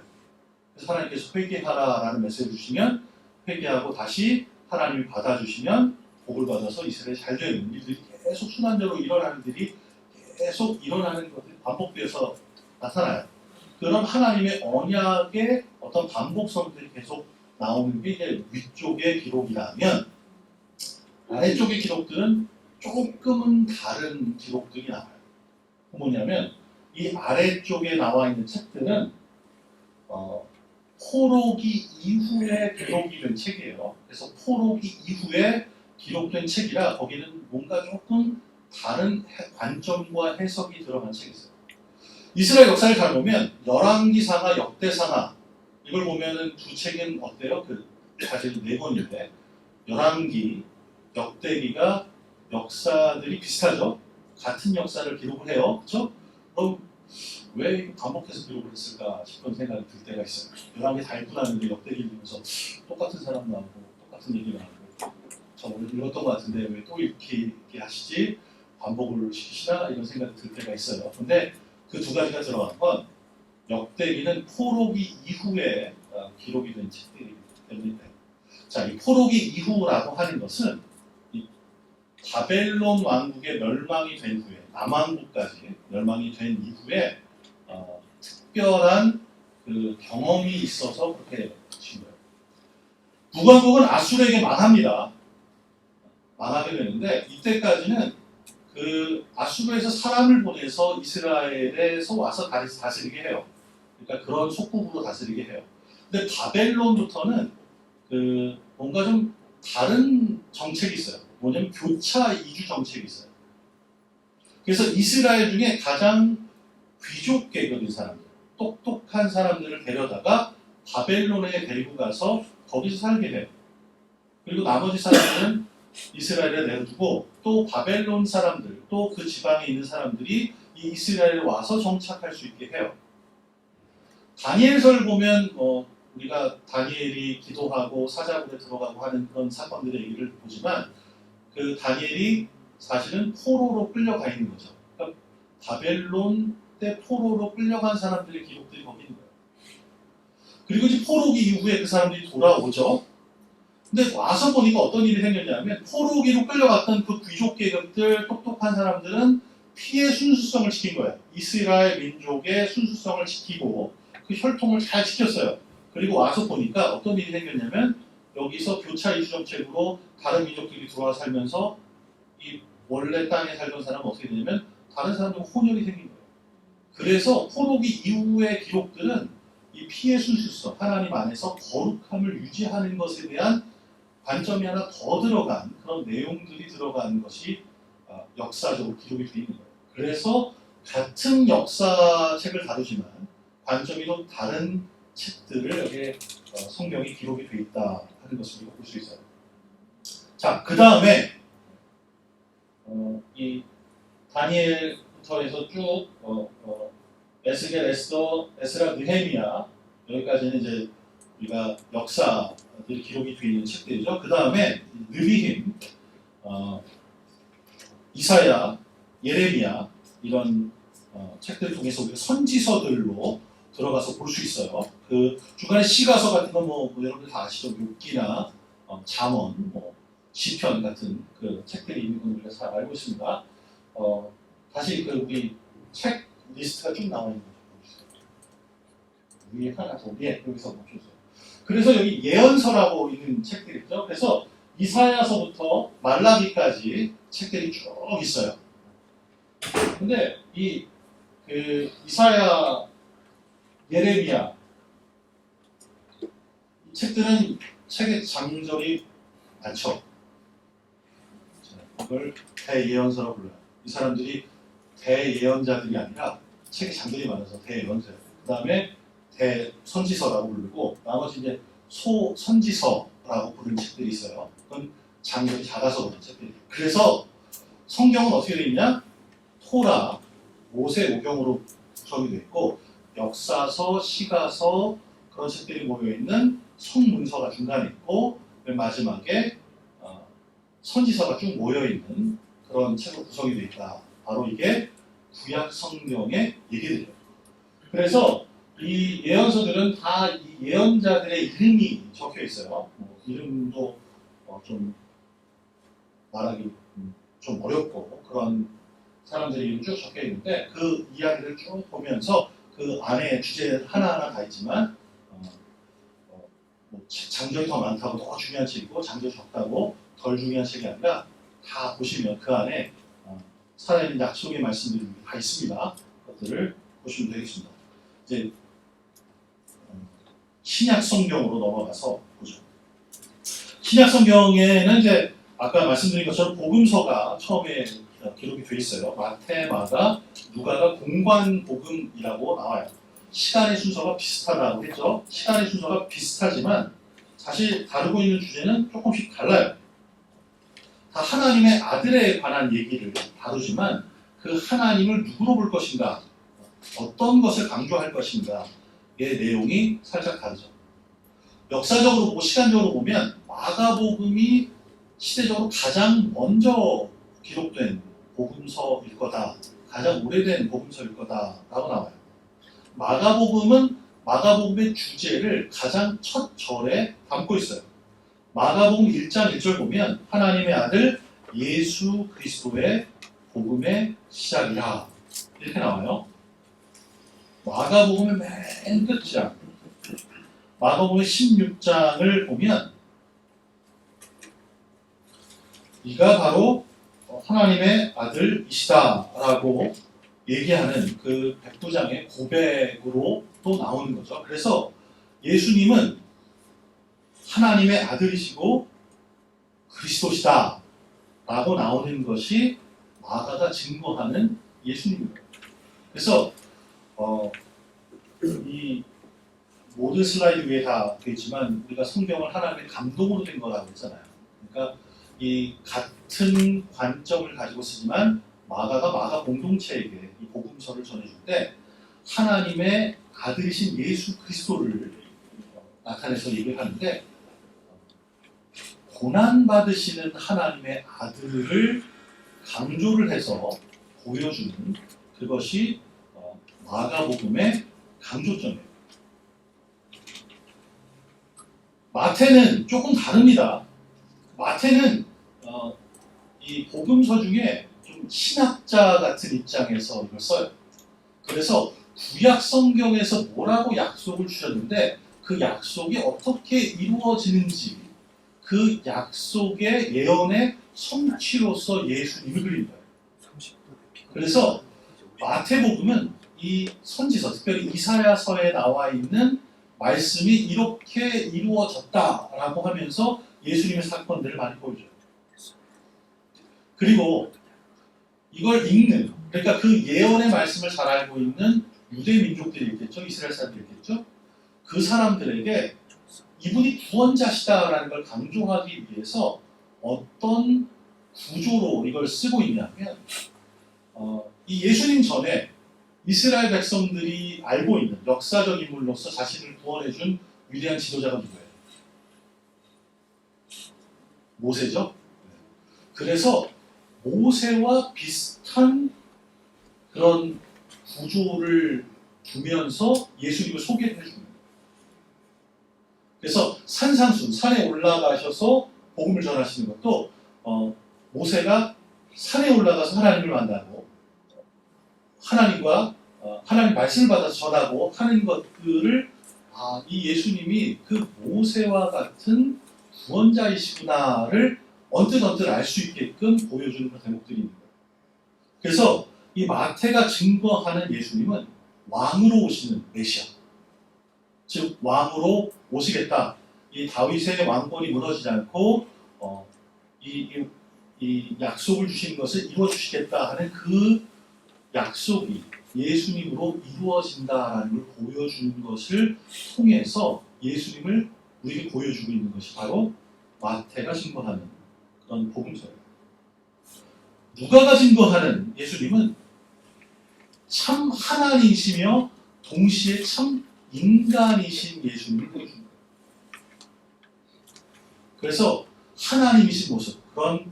그래서 하나님께서 회개하라라는 메시지를 주시면 회개하고 다시 하나님이 받아주시면 복을 받아서 이스라엘이 잘 되는 일들이 계속 순환적으로 일어나는 일이 계속 일어나는 것들이 반복돼서 나타나요. 그런 하나님의 언약의 어떤 반복성들이 계속 나오는 게 이제 위쪽의 기록이라면 아래쪽의 기록들은 조금은 다른 기록들이 나와요. 뭐냐면 이 아래쪽에 나와 있는 책들은 포로기 이후에 기록이 된 책이에요. 그래서 포로기 이후에 기록된 책이라 거기는 뭔가 조금 다른 관점과 해석이 들어간 책이 있어요. 이스라엘 역사를 잘 보면 열왕기상하, 역대상하 이걸 보면은 두 책은 어때요? 사실 네 권인데 열왕기, 역대기가 역사들이 비슷하죠. 같은 역사를 기록을 해요. 그렇죠? 그럼 왜 반복해서 기록을 했을까 싶은 생각이 들 때가 있어요. 열왕기 다 읽고 나는데 역대기 읽으면서 똑같은 사람 나오고 똑같은 얘기가 나오고 저 오늘 읽었던 것 같은데 왜 또 이렇게 하시지? 반복을 시키시나? 이런 생각이 들 때가 있어요. 근데 그 두 가지가 들어간 건 역대기는 포로기 이후에 기록이 된 책들이기 때문입니다. 자, 이 포로기 이후라고 하는 것은 이 바벨론 왕국의 멸망이 된 후에 남왕국까지 멸망이 된 이후에 특별한 그 경험이 있어서 그렇게 친 거예요. 북왕국은 아수르에게 망합니다. 망하게 되는데 이때까지는 그 아수르에서 사람을 보내서 이스라엘에서 와서 다스리게 해요. 그러니까 그런 속국으로 다스리게 해요. 근데 바벨론부터는 그 뭔가 좀 다른 정책이 있어요. 뭐냐면 교차 이주 정책이 있어요. 그래서 이스라엘 중에 가장 귀족 계급인 사람들, 똑똑한 사람들을 데려다가 바벨론에 데리고 가서 거기서 살게 해요. 그리고 나머지 사람들은 이스라엘에 내려두고 또 바벨론 사람들, 또 그 지방에 있는 사람들이 이 이스라엘에 와서 정착할 수 있게 해요. 다니엘서를 보면 우리가 다니엘이 기도하고 사자굴에 들어가고 하는 그런 사건들의 얘기를 보지만 그 다니엘이 사실은 포로로 끌려가 있는 거죠. 그러니까 바벨론 때 포로로 끌려간 사람들의 기록들이 거기 있는 거예요. 그리고 이제 포로기 이후에 그 사람들이 돌아오죠. 근데 와서 보니까 어떤 일이 생겼냐면 포로기로 끌려갔던 그 귀족 계급들, 똑똑한 사람들은 피의 순수성을 지킨 거예요. 이스라엘 민족의 순수성을 지키고 그 혈통을 잘 지켰어요. 그리고 와서 보니까 어떤 일이 생겼냐면 여기서 교차 이주 정책으로 다른 민족들이 들어와 살면서 이 원래 땅에 살던 사람은 어떻게 되냐면 다른 사람들과 혼혈이 생긴 거예요. 그래서 포로기 이후의 기록들은 이 피의 순수성, 하나님 안에서 거룩함을 유지하는 것에 대한 관점이 하나 더 들어간 그런 내용들이 들어간 것이 역사적으로 기록이 되어 있는 거예요. 그래서 같은 역사책을 다루지만 관점이 좀 다른 책들을 여기에 성경이 기록이 되어 있다 하는 것을 우리가 볼 수 있어요. 자, 그 다음에 이 다니엘부터 해서 쭉 에스겔, 에스더, 에스라, 느헤미야 여기까지는 이제 우리가 역사들이 기록이 되어 있는 책들이죠. 그 다음에 느비힘, 이사야, 예레미야 이런 책들을 통해서 우리가 선지서들로 들어가서 볼 수 있어요. 그 중간에 시가서 같은 건 뭐 여러분들 다 아시죠? 욥기나 잠언, 시편 같은 그 책들이 있는 건 우리가 잘 알고 있습니다. 다시 그 우리 책 리스트가 쭉 나와 있는 거 보여주세요. 위에 하나 더 위에 여기서 멈춰주세요. 그래서 여기 예언서라고 있는 책들이 있죠. 그래서 이사야서부터 말라기까지 책들이 쭉 있어요. 근데 이 이사야, 예레미야 이 책들은 책의 장절이 많죠. 이걸 대예언서라고 불러요. 이 사람들이 대예언자들이 아니라 책의 장들이 많아서 대예언자예요. 그 다음에 대선지서라고 부르고 나머지 이제 소선지서라고 부르는 책들이 있어요. 그건 장들이 작아서 그런 책들이. 그래서 성경은 어떻게 되어 있냐? 토라, 모세 오경으로 구성이 되어 있고 역사서, 시가서 그런 책들이 모여있는 성문서가 중간에 있고 맨 마지막에 선지서가 쭉 모여있는 그런 책으로 구성이 되어 있다. 바로 이게 구약 성경의 얘기들이에요. 그래서 이 예언서들은 다 이 예언자들의 이름이 적혀 있어요. 이름도 좀 말하기 좀 어렵고 그런 사람들의 이름이 쭉 적혀 있는데 그 이야기를 쭉 보면서 그 안에 주제 하나하나 다 있지만 장절이 더 많다고 더 중요한 책이고 장절이 적다고 덜 중요한 책이 아니라 다 보시면 그 안에 살아있는 약속의 말씀들이 다 있습니다. 그것들을 보시면 되겠습니다. 이제 신약 성경으로 넘어가서 보죠. 신약 성경에는 이제 아까 말씀드린 것처럼 복음서가 처음에 기록이 돼 있어요. 마태, 마가, 누가가 공관 복음이라고 나와요. 시간의 순서가 비슷하다고 했죠. 시간의 순서가 비슷하지만 사실 다루고 있는 주제는 조금씩 달라요. 다 하나님의 아들에 관한 얘기를 다루지만 그 하나님을 누구로 볼 것인가, 어떤 것을 강조할 것인가의 내용이 살짝 다르죠. 역사적으로 보고 시간적으로 보면 마가복음이 시대적으로 가장 먼저 기록된 복음서일 거다, 가장 오래된 복음서일 거다라고 나와요. 마가복음은 마가복음의 주제를 가장 첫 절에 담고 있어요. 마가복음 1장 1절 보면 하나님의 아들 예수 그리스도의 복음의 시작이라 이렇게 나와요. 마가복음의 맨 끝장 마가복음의 16장을 보면 이가 바로 하나님의 아들이시다라고 얘기하는 그 백부장의 고백으로 또 나오는 거죠. 그래서 예수님은 하나님의 아들이시고 그리스도시다 라고 나오는 것이 마가가 증거하는 예수님입니다. 그래서 이 모든 슬라이드 위에 다 되어 있지만 우리가 성경을 하나님의 감동으로 된 거라고 했잖아요. 그러니까 이 같은 관점을 가지고 쓰지만 마가가 마가 공동체에게 이 복음서를 전해줄 때 하나님의 아들이신 예수 그리스도를 나타내서 얘기를 하는데 고난받으시는 하나님의 아들을 강조를 해서 보여주는 그것이 마가복음의 강조점이에요. 마태는 조금 다릅니다. 마태는 이 복음서 중에 좀 신학자 같은 입장에서 이걸 써요. 그래서 구약 성경에서 뭐라고 약속을 주셨는데 그 약속이 어떻게 이루어지는지 그 약속의 예언의 성취로서 예수님을 그린 거예요. 그래서 마태복음은 이 선지서, 특별히 이사야서에 나와 있는 말씀이 이렇게 이루어졌다라고 하면서 예수님의 사건들을 많이 보여줘요. 그리고 이걸 읽는, 그러니까 그 예언의 말씀을 잘 알고 있는 유대 민족들이 있겠죠, 이스라엘 사람들이 있겠죠. 그 사람들에게 이분이 구원자시다라는 걸 강조하기 위해서 어떤 구조로 이걸 쓰고 있냐면 이 예수님 전에 이스라엘 백성들이 알고 있는 역사적 인물로서 자신을 구원해준 위대한 지도자가 누구예요? 모세죠. 그래서 모세와 비슷한 그런 구조를 두면서 예수님을 소개를 해주는 거예요. 그래서 산상순, 산에 올라가셔서 복음을 전하시는 것도 모세가 산에 올라가서 하나님을 만나고 하나님과 하나님 말씀을 받아서 전하고 하는 것들을 이 예수님이 그 모세와 같은 구원자이시구나를 언뜻 알 수 있게끔 보여주는 그런 대목들이 있는 거예요. 그래서 이 마태가 증거하는 예수님은 왕으로 오시는 메시아, 즉 왕으로 오시겠다. 이 다윗의 왕권이 무너지지 않고 이 약속을 주신 것을 이루어 주시겠다 하는 그 약속이 예수님으로 이루어진다라는 걸 보여주는 것을 통해서 예수님을 우리에게 보여주고 있는 것이 바로 마태가 증거하는 그런 복음서예요. 누가가 증거하는 예수님은 참 하나님이시며 동시에 참 인간이신 예수님을 보여줍니다. 그래서 하나님이신 모습, 그런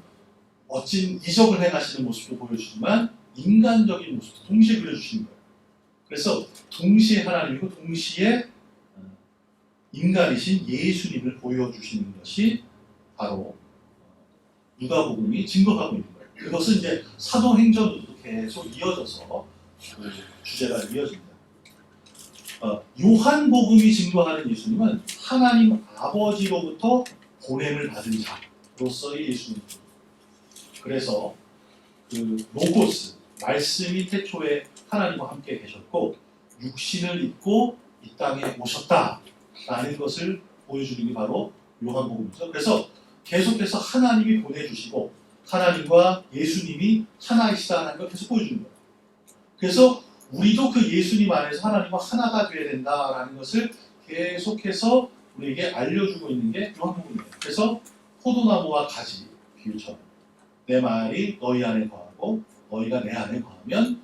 멋진 이적을 행하시는 모습도 보여주지만 인간적인 모습도 동시에 그려주시는 거예요. 그래서 동시에 하나님이고 동시에 인간이신 예수님을 보여주시는 것이 바로 누가복음이 증거하고 있는 거예요. 그것은 이제 사도행전으로도 계속 이어져서 그 주제가 이어집니다. 요한복음이 증거하는 예수님은 하나님 아버지로부터 보냄을 받은 자로서의 예수님입니다. 그래서 그 로고스, 말씀이 태초에 하나님과 함께 계셨고 육신을 입고 이 땅에 오셨다라는 것을 보여주는 게 바로 요한복음이죠. 그래서 계속해서 하나님이 보내주시고 하나님과 예수님이 하나이시다는 걸 계속 보여주는 거예요. 그래서 우리도 그 예수님 안에서 하나님과 하나가 되어야 된다라는 것을 계속해서 우리에게 알려주고 있는 게 요한복음이에요. 그래서 포도나무와 가지 비유처럼 내 말이 너희 안에 거하고 너희가 내 안에 거하면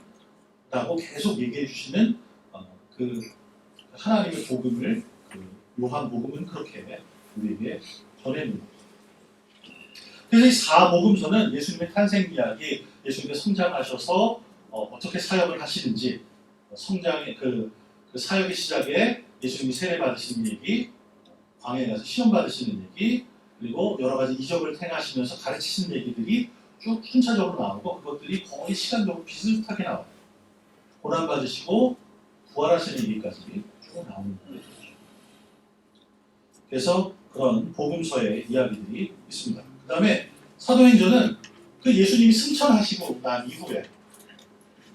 라고 계속 얘기해 주시는 그 하나님의 복음을 요한복음은 그렇게 우리에게 전해줍니다. 그래서 이 사복음서는 예수님의 탄생 이야기, 예수님의 성장하셔서 어떻게 사역을 하시는지, 성장의 그 사역의 시작에 예수님이 세례 받으시는 얘기, 광야에 가서 시험 받으시는 얘기, 그리고 여러 가지 이적을 행하시면서 가르치시는 얘기들이 쭉 순차적으로 나오고 그것들이 거의 시간적으로 비슷하게 나와요. 고난 받으시고 부활하시는 얘기까지 쭉 나오는 거예요. 그래서 그런 복음서의 이야기들이 있습니다. 그 다음에 사도행전은 그 예수님이 승천하시고 난 이후에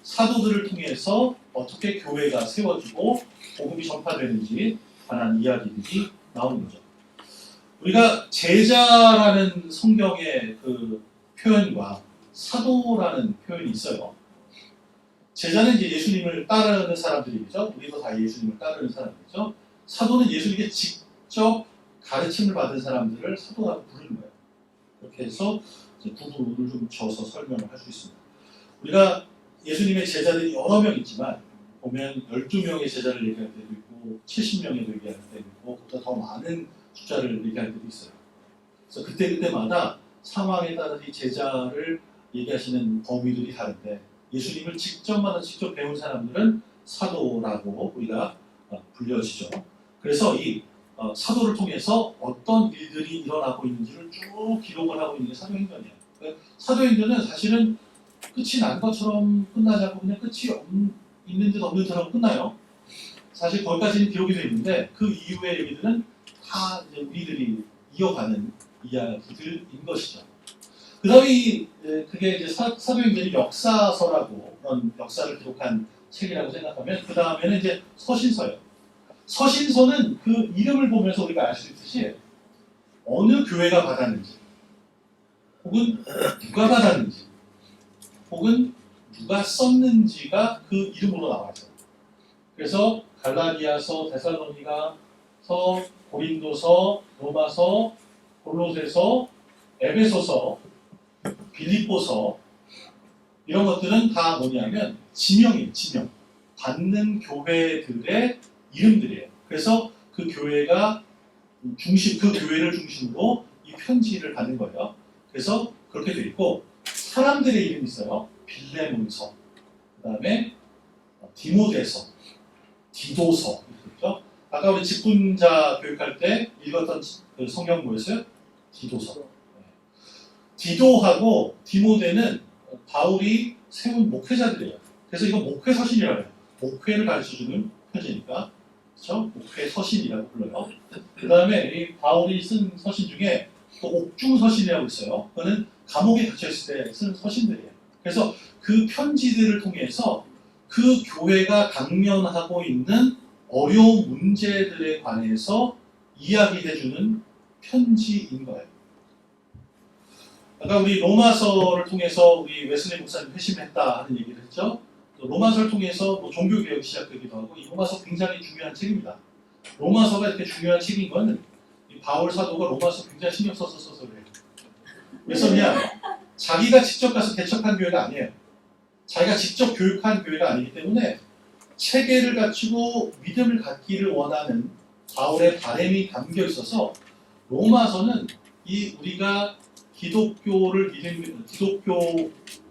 사도들을 통해서 어떻게 교회가 세워지고 복음이 전파되는지 관한 이야기들이 나오는 거죠. 우리가 제자라는 성경의 그 표현과 사도라는 표현이 있어요. 제자는 이제 예수님을 따르는 사람들이죠. 우리도 다 예수님을 따르는 사람들이죠. 사도는 예수님께 직접 가르침을 받은 사람들을 사도라고 부르는 거예요. 그렇게 해서 이제 구분을 좀 져서 설명을 할 수 있습니다. 우리가 예수님의 제자들이 여러 명 있지만 보면 12명의 제자를 얘기할 때도 있고 70명에도 얘기할 때도 있고 그보다 더 많은 숫자를 얘기할 때도 있어요. 그래서 그때마다 상황에 따라서 이 제자를 얘기하시는 범위들이 다른데 예수님을 직접 배운 사람들은 사도라고 우리가 불려지죠. 그래서 이 사도를 통해서 어떤 일들이 일어나고 있는지를 쭉 기록을 하고 있는 게 사도행전이에요. 사도행전은 사실은 끝이 난 것처럼 끝나지 않고 그냥 끝이 있는 듯 없는 듯하고 끝나요. 사실 거기까지는 기록이 되어 있는데 그 이후의 얘기들은 다 이제 우리들이 이어가는 이야기들인 것이죠. 그 다음에 그게 이제 사도행전이 역사서라고 그런 역사를 기록한 책이라고 생각하면 그 다음에는 이제 서신서예요. 서신서는 그 이름을 보면서 우리가 알 수 있듯이 어느 교회가 받았는지 혹은 누가 받았는지 혹은 누가 썼는지가 그 이름으로 나와 있어요. 그래서 갈라디아서, 데살로니가서, 고린도서, 로마서, 골로새서, 에베소서, 빌립보서 이런 것들은 다 뭐냐면 지명이에요. 지명. 받는 교회들의 이름들이에요. 그래서 그 교회가 그 교회를 중심으로 이 편지를 받는 거예요. 그래서 그렇게 돼 있고 사람들의 이름이 있어요. 빌레몬서, 그 다음에 디모데서, 디도서 이렇죠. 아까 우리 직분자 교육할 때 읽었던 그 성경 뭐였어요? 디도서. 디도하고 디모데는 바울이 세운 목회자들이에요. 그래서 이건 목회 서신이라고 해요. 목회를 가르쳐주는 편지니까. 그렇죠? 목회 서신이라고 불러요. 그 다음에 이 바울이 쓴 서신 중에 또 옥중 서신이라고 있어요. 그거는 감옥에 갇혀있을 때 쓴 서신들이에요. 그래서 그 편지들을 통해서 그 교회가 당면하고 있는 어려운 문제들에 관해서 이야기해주는 편지인 거예요. 아까 우리 로마서를 통해서 우리 웨슬리 목사님 회심했다 하는 얘기를 했죠. 로마서를 통해서 뭐 종교개혁이 시작되기도 하고 이 로마서 굉장히 중요한 책입니다. 로마서가 이렇게 중요한 책인 건 이 바울 사도가 로마서 굉장히 신경 써서 그래요. 왜 썼냐? 자기가 직접 가서 개척한 교회가 아니에요. 자기가 직접 교육한 교회가 아니기 때문에 체계를 갖추고 믿음을 갖기를 원하는 바울의 바람이 담겨 있어서 로마서는 이 우리가 기독교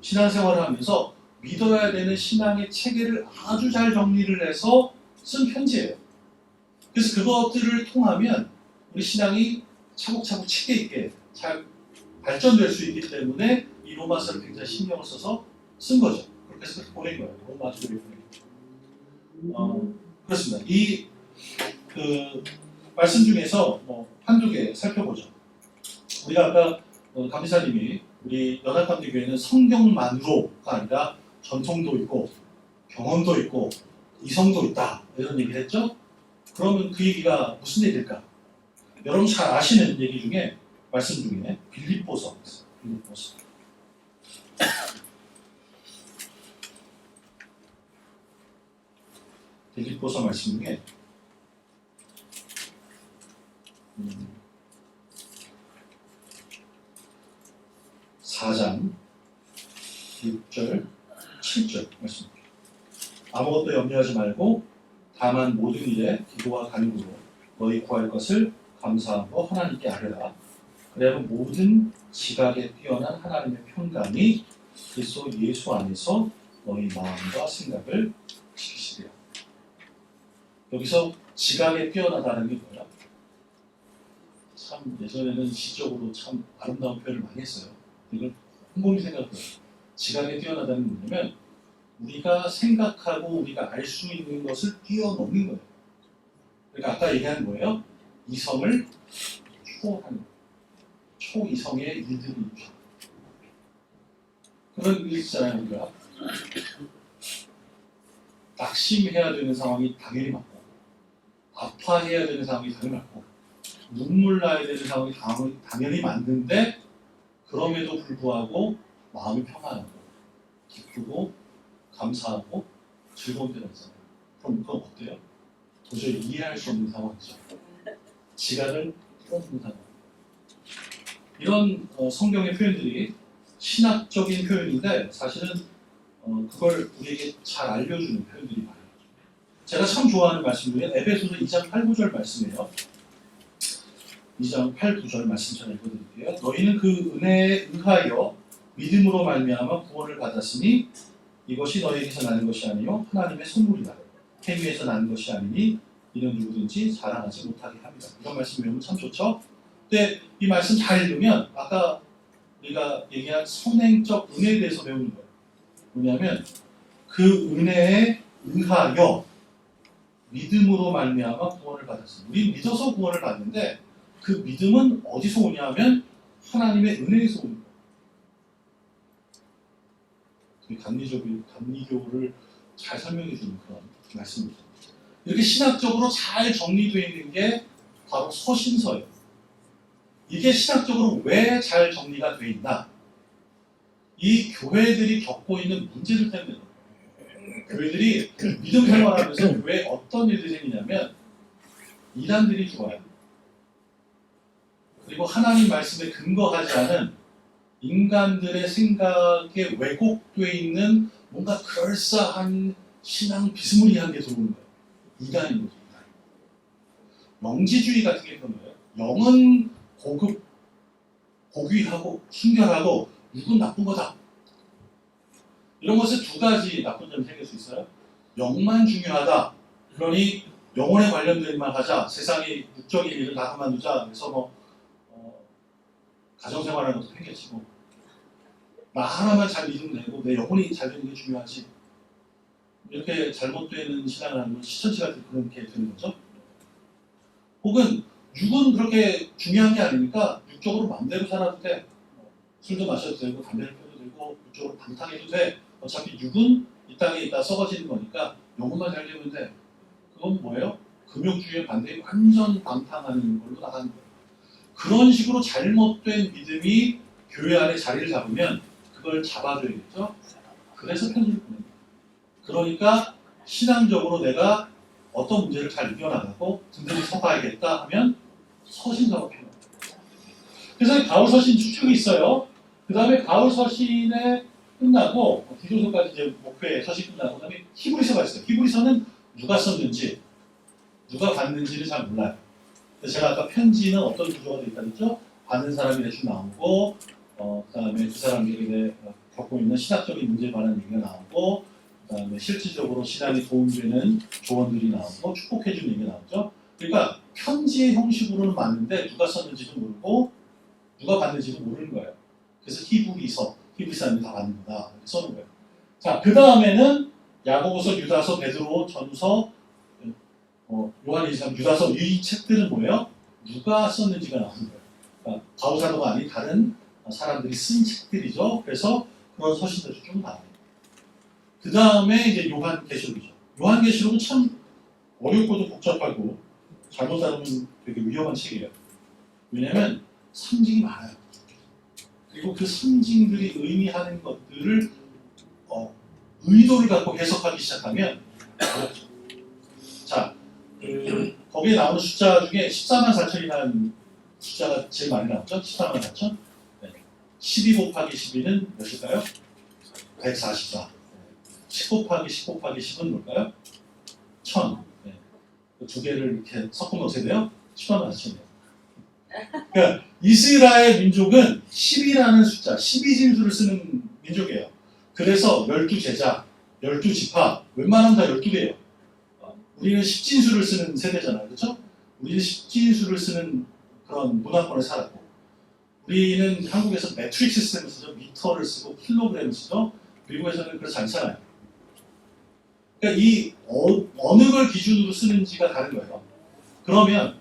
신앙생활을 하면서 믿어야 되는 신앙의 체계를 아주 잘 정리를 해서 쓴 편지예요. 그래서 그것들을 통하면 우리 신앙이 차곡차곡 체계 있게 잘 발전될 수 있기 때문에 이 로마서를 굉장히 신경을 써서 쓴 거죠. 그렇게 해서 보낸 거예요. 로마서를 보낸 거예요. 그렇습니다. 이 말씀 중에서 한두 개 살펴보죠. 우리가 아까 감리사님이 우리 연합감리교회는 성경만으로가 아니라 전통도 있고 경험도 있고 이성도 있다 이런 얘기를 했죠. 그러면 그 얘기가 무슨 얘기일까? 여러분 잘 아시는 얘기 중에 말씀 중에 빌립보서 말씀 중에 4장 6절 7절 말씀입니다. 아무것도 염려하지 말고 다만 모든 일에 기도와 간구로 너희 구할 것을 감사하고 하나님께 아뢰라. 그래야 모든 지각에 뛰어난 하나님의 평강이 그리스도 예수 안에서 너희 마음과 생각을 지키시리라. 여기서 지각에 뛰어나다는 게 뭐야? 참 예전에는 시적으로 참 아름다운 표현을 많이 했어요. 이걸 곰곰이 생각해요. 지각에 뛰어나다는 게 뭐냐면 우리가 생각하고 우리가 알 수 있는 것을 뛰어넘는 거예요. 그러니까 아까 얘기한 거예요. 이성을 초월하는 거예요. 초이성의 일들이 있죠. 그런 일 있잖아요. 우리가 낙심해야 되는 상황이 당연히 맞고 아파해야 되는 상황이 당연히 맞고 눈물 나야 되는 상황이 당연히 맞는데 그럼에도 불구하고 마음이 평안하고 기쁘고 감사하고 즐거운 때가 있잖아요. 그럼 그건 어때요? 도저히 이해할 수 없는 상황이죠. 지각을 뛰어넘는 상황. 이런 성경의 표현들이 신학적인 표현인데 사실은 그걸 우리에게 잘 알려주는 표현들이 많아요. 제가 참 좋아하는 말씀 중에 에베소서 2장 8, 9절 말씀이에요. 2장 8, 9절 말씀 잘 읽어드릴게요. 너희는 그 은혜에 의하여 믿음으로 말미암아 구원을 받았으니 이것이 너희에게서 나는 것이 아니요 하나님의 선물이다. 행위에서 나는 것이 아니니 이는 누구든지 자랑하지 못하게 합니다. 이런 말씀 외우면 참 좋죠? 근데 이 말씀 잘 읽으면 아까 우리가 얘기한 선행적 은혜에 대해서 배우는 거예요. 뭐냐면 그 은혜에 의하여 믿음으로 말미암아 구원을 받았습니다. 우리 믿어서 구원을 받는데 그 믿음은 어디서 오냐면 하나님의 은혜에서 오는 거예요. 감리교를 잘 설명해 주는 그런 말씀입니다. 이렇게 신학적으로 잘 정리되어 있는 게 바로 서신서예요. 이게 신학적으로 왜 잘 정리가 되어 있나? 이 교회들이 겪고 있는 문제들 때문에 교회들이 믿음 생활하면서 교회에 어떤 일들이 생기냐면 이단들이 죽어요. 그리고 하나님 말씀에 근거하지 않은 인간들의 생각에 왜곡되어 있는 뭔가 그럴싸한 신앙 비스무리한 게 들어오는 거예요. 이단인 거죠. 영지주의 같은 게 그런 거예요. 영은 고귀하고 순결하고 육은 나쁜 거다. 이런 것에 두 가지 나쁜 점이 생길 수 있어요. 영만 중요하다. 그러니 영혼에 관련된 일만 하자. 세상의 육적인 일을 다 그만두자. 그래서 가정생활하는 것도 팽개치고 나 하나만 잘 믿으면 되고 내 영혼이 잘 되는 게 중요하지. 이렇게 잘못되는 신앙을 하는 건 시천치 같은 그런 게 되는 거죠. 혹은 육은 그렇게 중요한 게 아니니까 육적으로 마음대로 살아도 돼. 술도 마셔도 되고 담배를 펴도 되고 육적으로 방탕해도 돼. 어차피 육은 이 땅에 있다 썩어지는 거니까 영혼만 잘 되면 돼. 그건 뭐예요? 금욕주의에 반대에 완전 방탕하는 걸로 나가는 거예요. 그런 식으로 잘못된 믿음이 교회 안에 자리를 잡으면 그걸 잡아줘야겠죠? 그래서 편지를 보내는 거예요. 그러니까 신앙적으로 내가 어떤 문제를 잘 이겨나가고 든든히 서봐야겠다 하면 서신서가 필요합니다. 그래서 바울 서신 추측이 있어요. 그 다음에 바울 서신에 끝나고 디도서까지 이제 목표의 서신 끝나고 그다음에 히브리서가 있어요. 히브리서는 누가 썼는지 누가 받는지를 잘 몰라요. 그래서 제가 아까 편지는 어떤 구조가 되어 있다고 했죠? 받는 사람이 대충 나오고 그다음에 그 사람들이 겪고 있는 신학적인 문제에 관한 얘기가 나오고 그다음에 실질적으로 신앙에 도움되는 조언들이 나오고 축복해주는 얘기가 나오죠. 그러니까 편지의 형식으로는 맞는데 누가 썼는지도 모르고 누가 받는지도 모르는 거예요. 그래서 히브리 사람이 다 받는 거다 이렇게 써놓은 거예요. 자, 그 다음에는 야고보서, 유다서, 베드로, 전서, 요한일서, 유다서 이 책들은 뭐예요? 누가 썼는지가 나오는 거예요. 그러니까 바울사도가 아닌 다른 사람들이 쓴 책들이죠. 그래서 그런 서신들이 좀 나와요. 그 다음에 이제 요한계시록이죠. 요한계시록은 참 어렵고도 복잡하고 잘못 다루면 되게 위험한 책이에요. 왜냐하면 상징이 많아요. 그리고 그 상징들이 의미하는 것들을 의도를 갖고 해석하기 시작하면 어렵죠. 자, 거기에 나오는 숫자 중에 14만 4천이라는 숫자가 제일 많이 나왔죠? 14만 4천? 네. 12 곱하기 12는 몇일까요? 144. 10 곱하기 10 곱하기 10은 뭘까요? 1000. 네. 두 개를 이렇게 섞으면 어떻게 돼요? 14만 4천이에요. 그러니까 이스라엘 민족은 10이라는 숫자, 12진수를 쓰는 민족이에요. 그래서 12제자, 12지파, 웬만하면 다 12개예요. 우리는 10진수를 쓰는 세대잖아요. 그렇죠? 우리는 10진수를 쓰는 그런 문화권에 살았고 우리는 한국에서 매트릭 시스템을 쓰죠. 미터를 쓰고 킬로그램을 쓰죠. 미국에서는 그렇지 않잖아요. 그러니까 이 어느 걸 기준으로 쓰는지가 다른 거예요. 그러면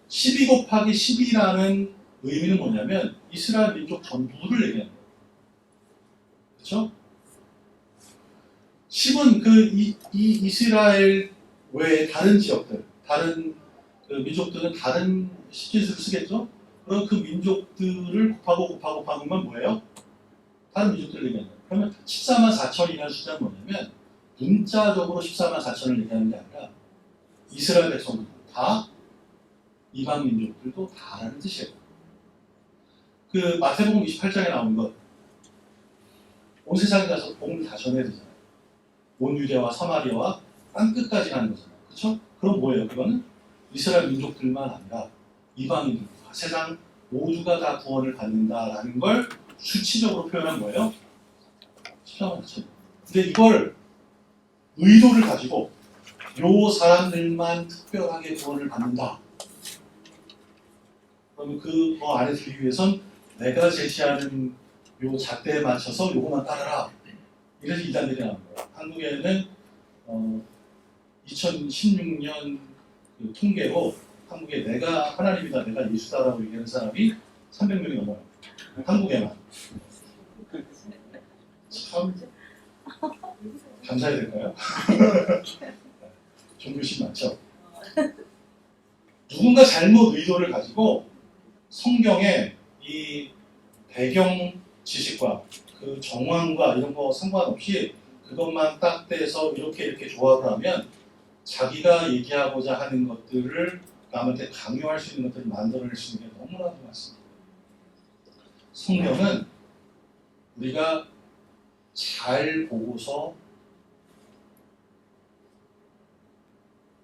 12 곱하기 12라는 의미는 뭐냐면 이스라엘 민족 전부를 얘기하는 거예요. 그렇죠? 10은 이 이스라엘 외에 다른 지역들, 다른 그 민족들은 다른 십진수를 쓰겠죠? 그럼 그 민족들을 곱하고만 뭐예요? 다른 민족들을 얘기하는 거예요. 그러면 14만 4천이라는 숫자는 뭐냐면 문자적으로 14만 4천을 얘기하는 게 아니라 이스라엘 백성들 다 이방 민족들도 다라는 뜻이에요. 그 마태복음 28장에 나온 것 온 세상에 가서 복음을 다 전해야 되잖아요. 온 유대와 사마리아와 땅 끝까지 가는 거잖아요. 그렇죠? 그럼 뭐예요? 그거는 이스라엘 민족들만 아니라 이방인들, 세상 모두가 다 구원을 받는다라는 걸 수치적으로 표현한 거예요. 그렇죠? 근데 이걸 의도를 가지고 요 사람들만 특별하게 구원을 받는다. 그러면 그 안에 들기 위해선 내가 제시하는 요 잣대에 맞춰서 요것만 따르라. 이래서 이단들이 나온 거예요. 한국에는 2016년 그 통계로 한국에 내가 하나님이다, 내가 예수다라고 얘기하는 사람이 300명이 넘어요. 한국에만. 참 감사해야 될까요? 종교심 많죠? 누군가 잘못 의도를 가지고 성경에 이 배경 지식과 그 정황과 이런 거 상관없이 그것만 딱 떼서 이렇게 조합을 하면 자기가 얘기하고자 하는 것들을 남한테 강요할 수 있는 것들을 만들어낼 수 있는 게 너무나도 많습니다. 성경은 우리가 잘 보고서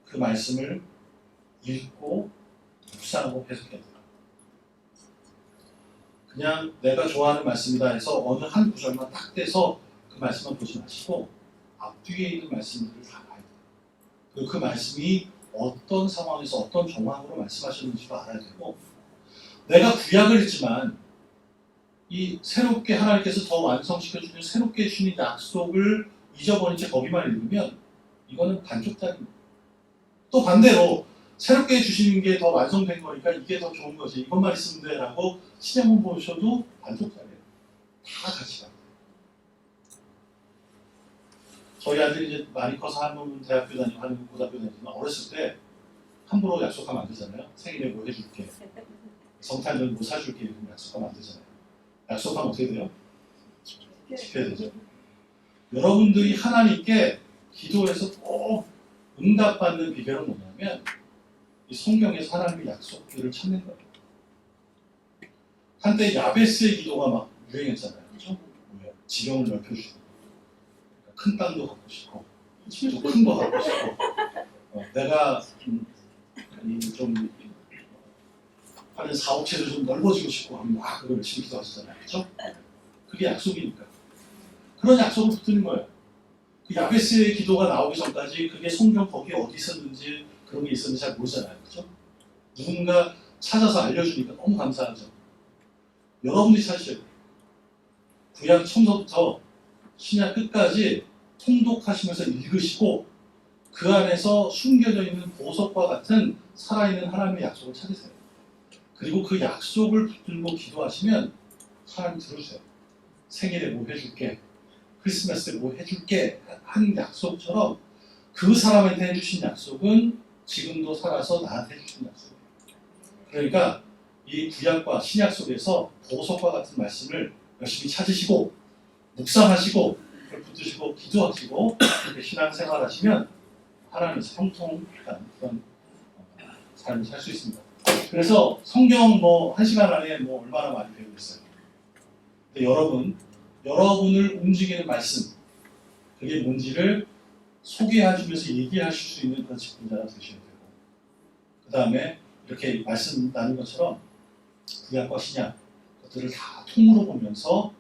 그 말씀을 읽고 묵상하고 해석해야 돼요. 그냥 내가 좋아하는 말씀이다 해서 어느 한 구절만 딱 떼서 그 말씀만 보지 마시고 앞뒤에 있는 말씀들을 다 봐야 돼요. 그리고 그 말씀이 어떤 상황에서 어떤 정황으로 말씀하셨는지도 알아야 되고, 내가 구약을 읽지만 이 새롭게 하나님께서 더 완성시켜주는 새롭게 주신 약속을 잊어버린 채 거기만 읽으면 이거는 반쪽짜리입니다. 또 반대로 새롭게 주시는 게 더 완성된 거니까 이게 더 좋은 거지, 이것만 있으면 돼 라고 신약만 보셔도 반쪽짜리예요. 다 같이 가요. 저희 아들이 이제 많이 커서 한 번 대학교 다니고 한 번 고등학교 다니지만 어렸을 때 함부로 약속하면 안 되잖아요. 생일에 뭐 해줄게, 성탄절 뭐 사줄게 이런 약속하면 안 되잖아요. 약속하면 어떻게 돼요? 지켜야 되죠. 여러분들이 하나님께 기도해서 꼭 응답받는 비결은 뭐냐면 이 성경에서 하나님의 약속들을 찾는 거예요. 한때 야베스의 기도가 막 유행했잖아요. 그렇죠? 지경을 넓혀주시고 큰 땅도 갖고 싶고 또 큰 거 갖고 싶고 내가 좀 하는 사업체도 좀 넓어지고 싶고 하면 막 그걸 열심히 기도하시잖아요. 그렇죠? 그게 약속이니까. 그런 약속을 붙드는 거예요. 그 야베스의 기도가 나오기 전까지 그게 성경 거기에 어디 있었는지 그런 게 있었는지 잘 모르잖아요. 그렇죠? 누군가 찾아서 알려주니까 너무 감사하죠. 여러분들이 찾으셔야 돼요. 구약 처음부터 신약 끝까지 통독하시면서 읽으시고 그 안에서 숨겨져 있는 보석과 같은 살아있는 하나님의 약속을 찾으세요. 그리고 그 약속을 붙들고 기도하시면 하나님 들으세요. 생일에 뭐 해줄게, 크리스마스에 뭐 해줄게 한 약속처럼 그 사람한테 해주신 약속은 지금도 살아서 나한테 해주신 약속이에요. 그러니까 이 구약과 신약 속에서 보석과 같은 말씀을 열심히 찾으시고 묵상하시고 그걸 붙드시고 기도하시고 이렇게 신앙생활하시면 하나님께서 형통한 그런 삶을 살 수 있습니다. 그래서 성경 뭐 1시간 안에 뭐 얼마나 많이 배우겠어요. 근데 여러분을 움직이는 말씀, 그게 뭔지를 소개해주면서 얘기하실 수 있는 그런 직분자가 되셔야 되고, 그 다음에 이렇게 말씀 나눈 것처럼 구약과 신약 것들을 다 통으로 보면서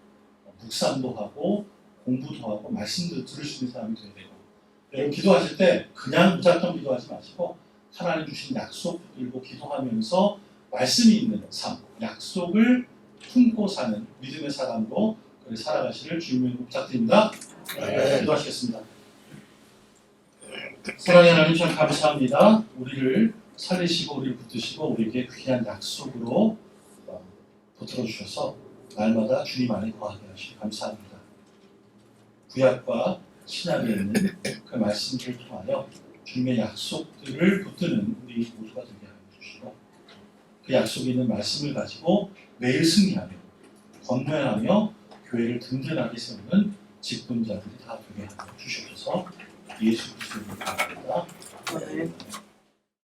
묵상도 하고 공부도 하고 말씀도 들을 수 있는 사람이 되어야 되고, 여러분 기도하실 때 그냥 무작정 기도하지 마시고 하나님 주신 약속 붙들고 기도하면서 말씀이 있는 삶, 약속을 품고 사는 믿음의 사람으로 살아가시를 주님의 이름으로 부탁드립니다. 네. 기도하시겠습니다. 사랑의 하나님 참 감사합니다. 우리를 살리시고 우리를 붙드시고 우리에게 귀한 약속으로 붙들어 주셔서 날마다 주님 안에 거하게 하시니 감사합니다. 구약과 신약에 있는 그 말씀들을 통하여 주님의 약속들을 붙드는 우리 모두가 되게 하여 주시고, 그 약속이 있는 말씀을 가지고 매일 승리하며 권면하며 교회를 든든하게 세우는 직분자들이 다 되게 하여 주시옵소서. 예수 그리스도의 이름으로 기도합니다.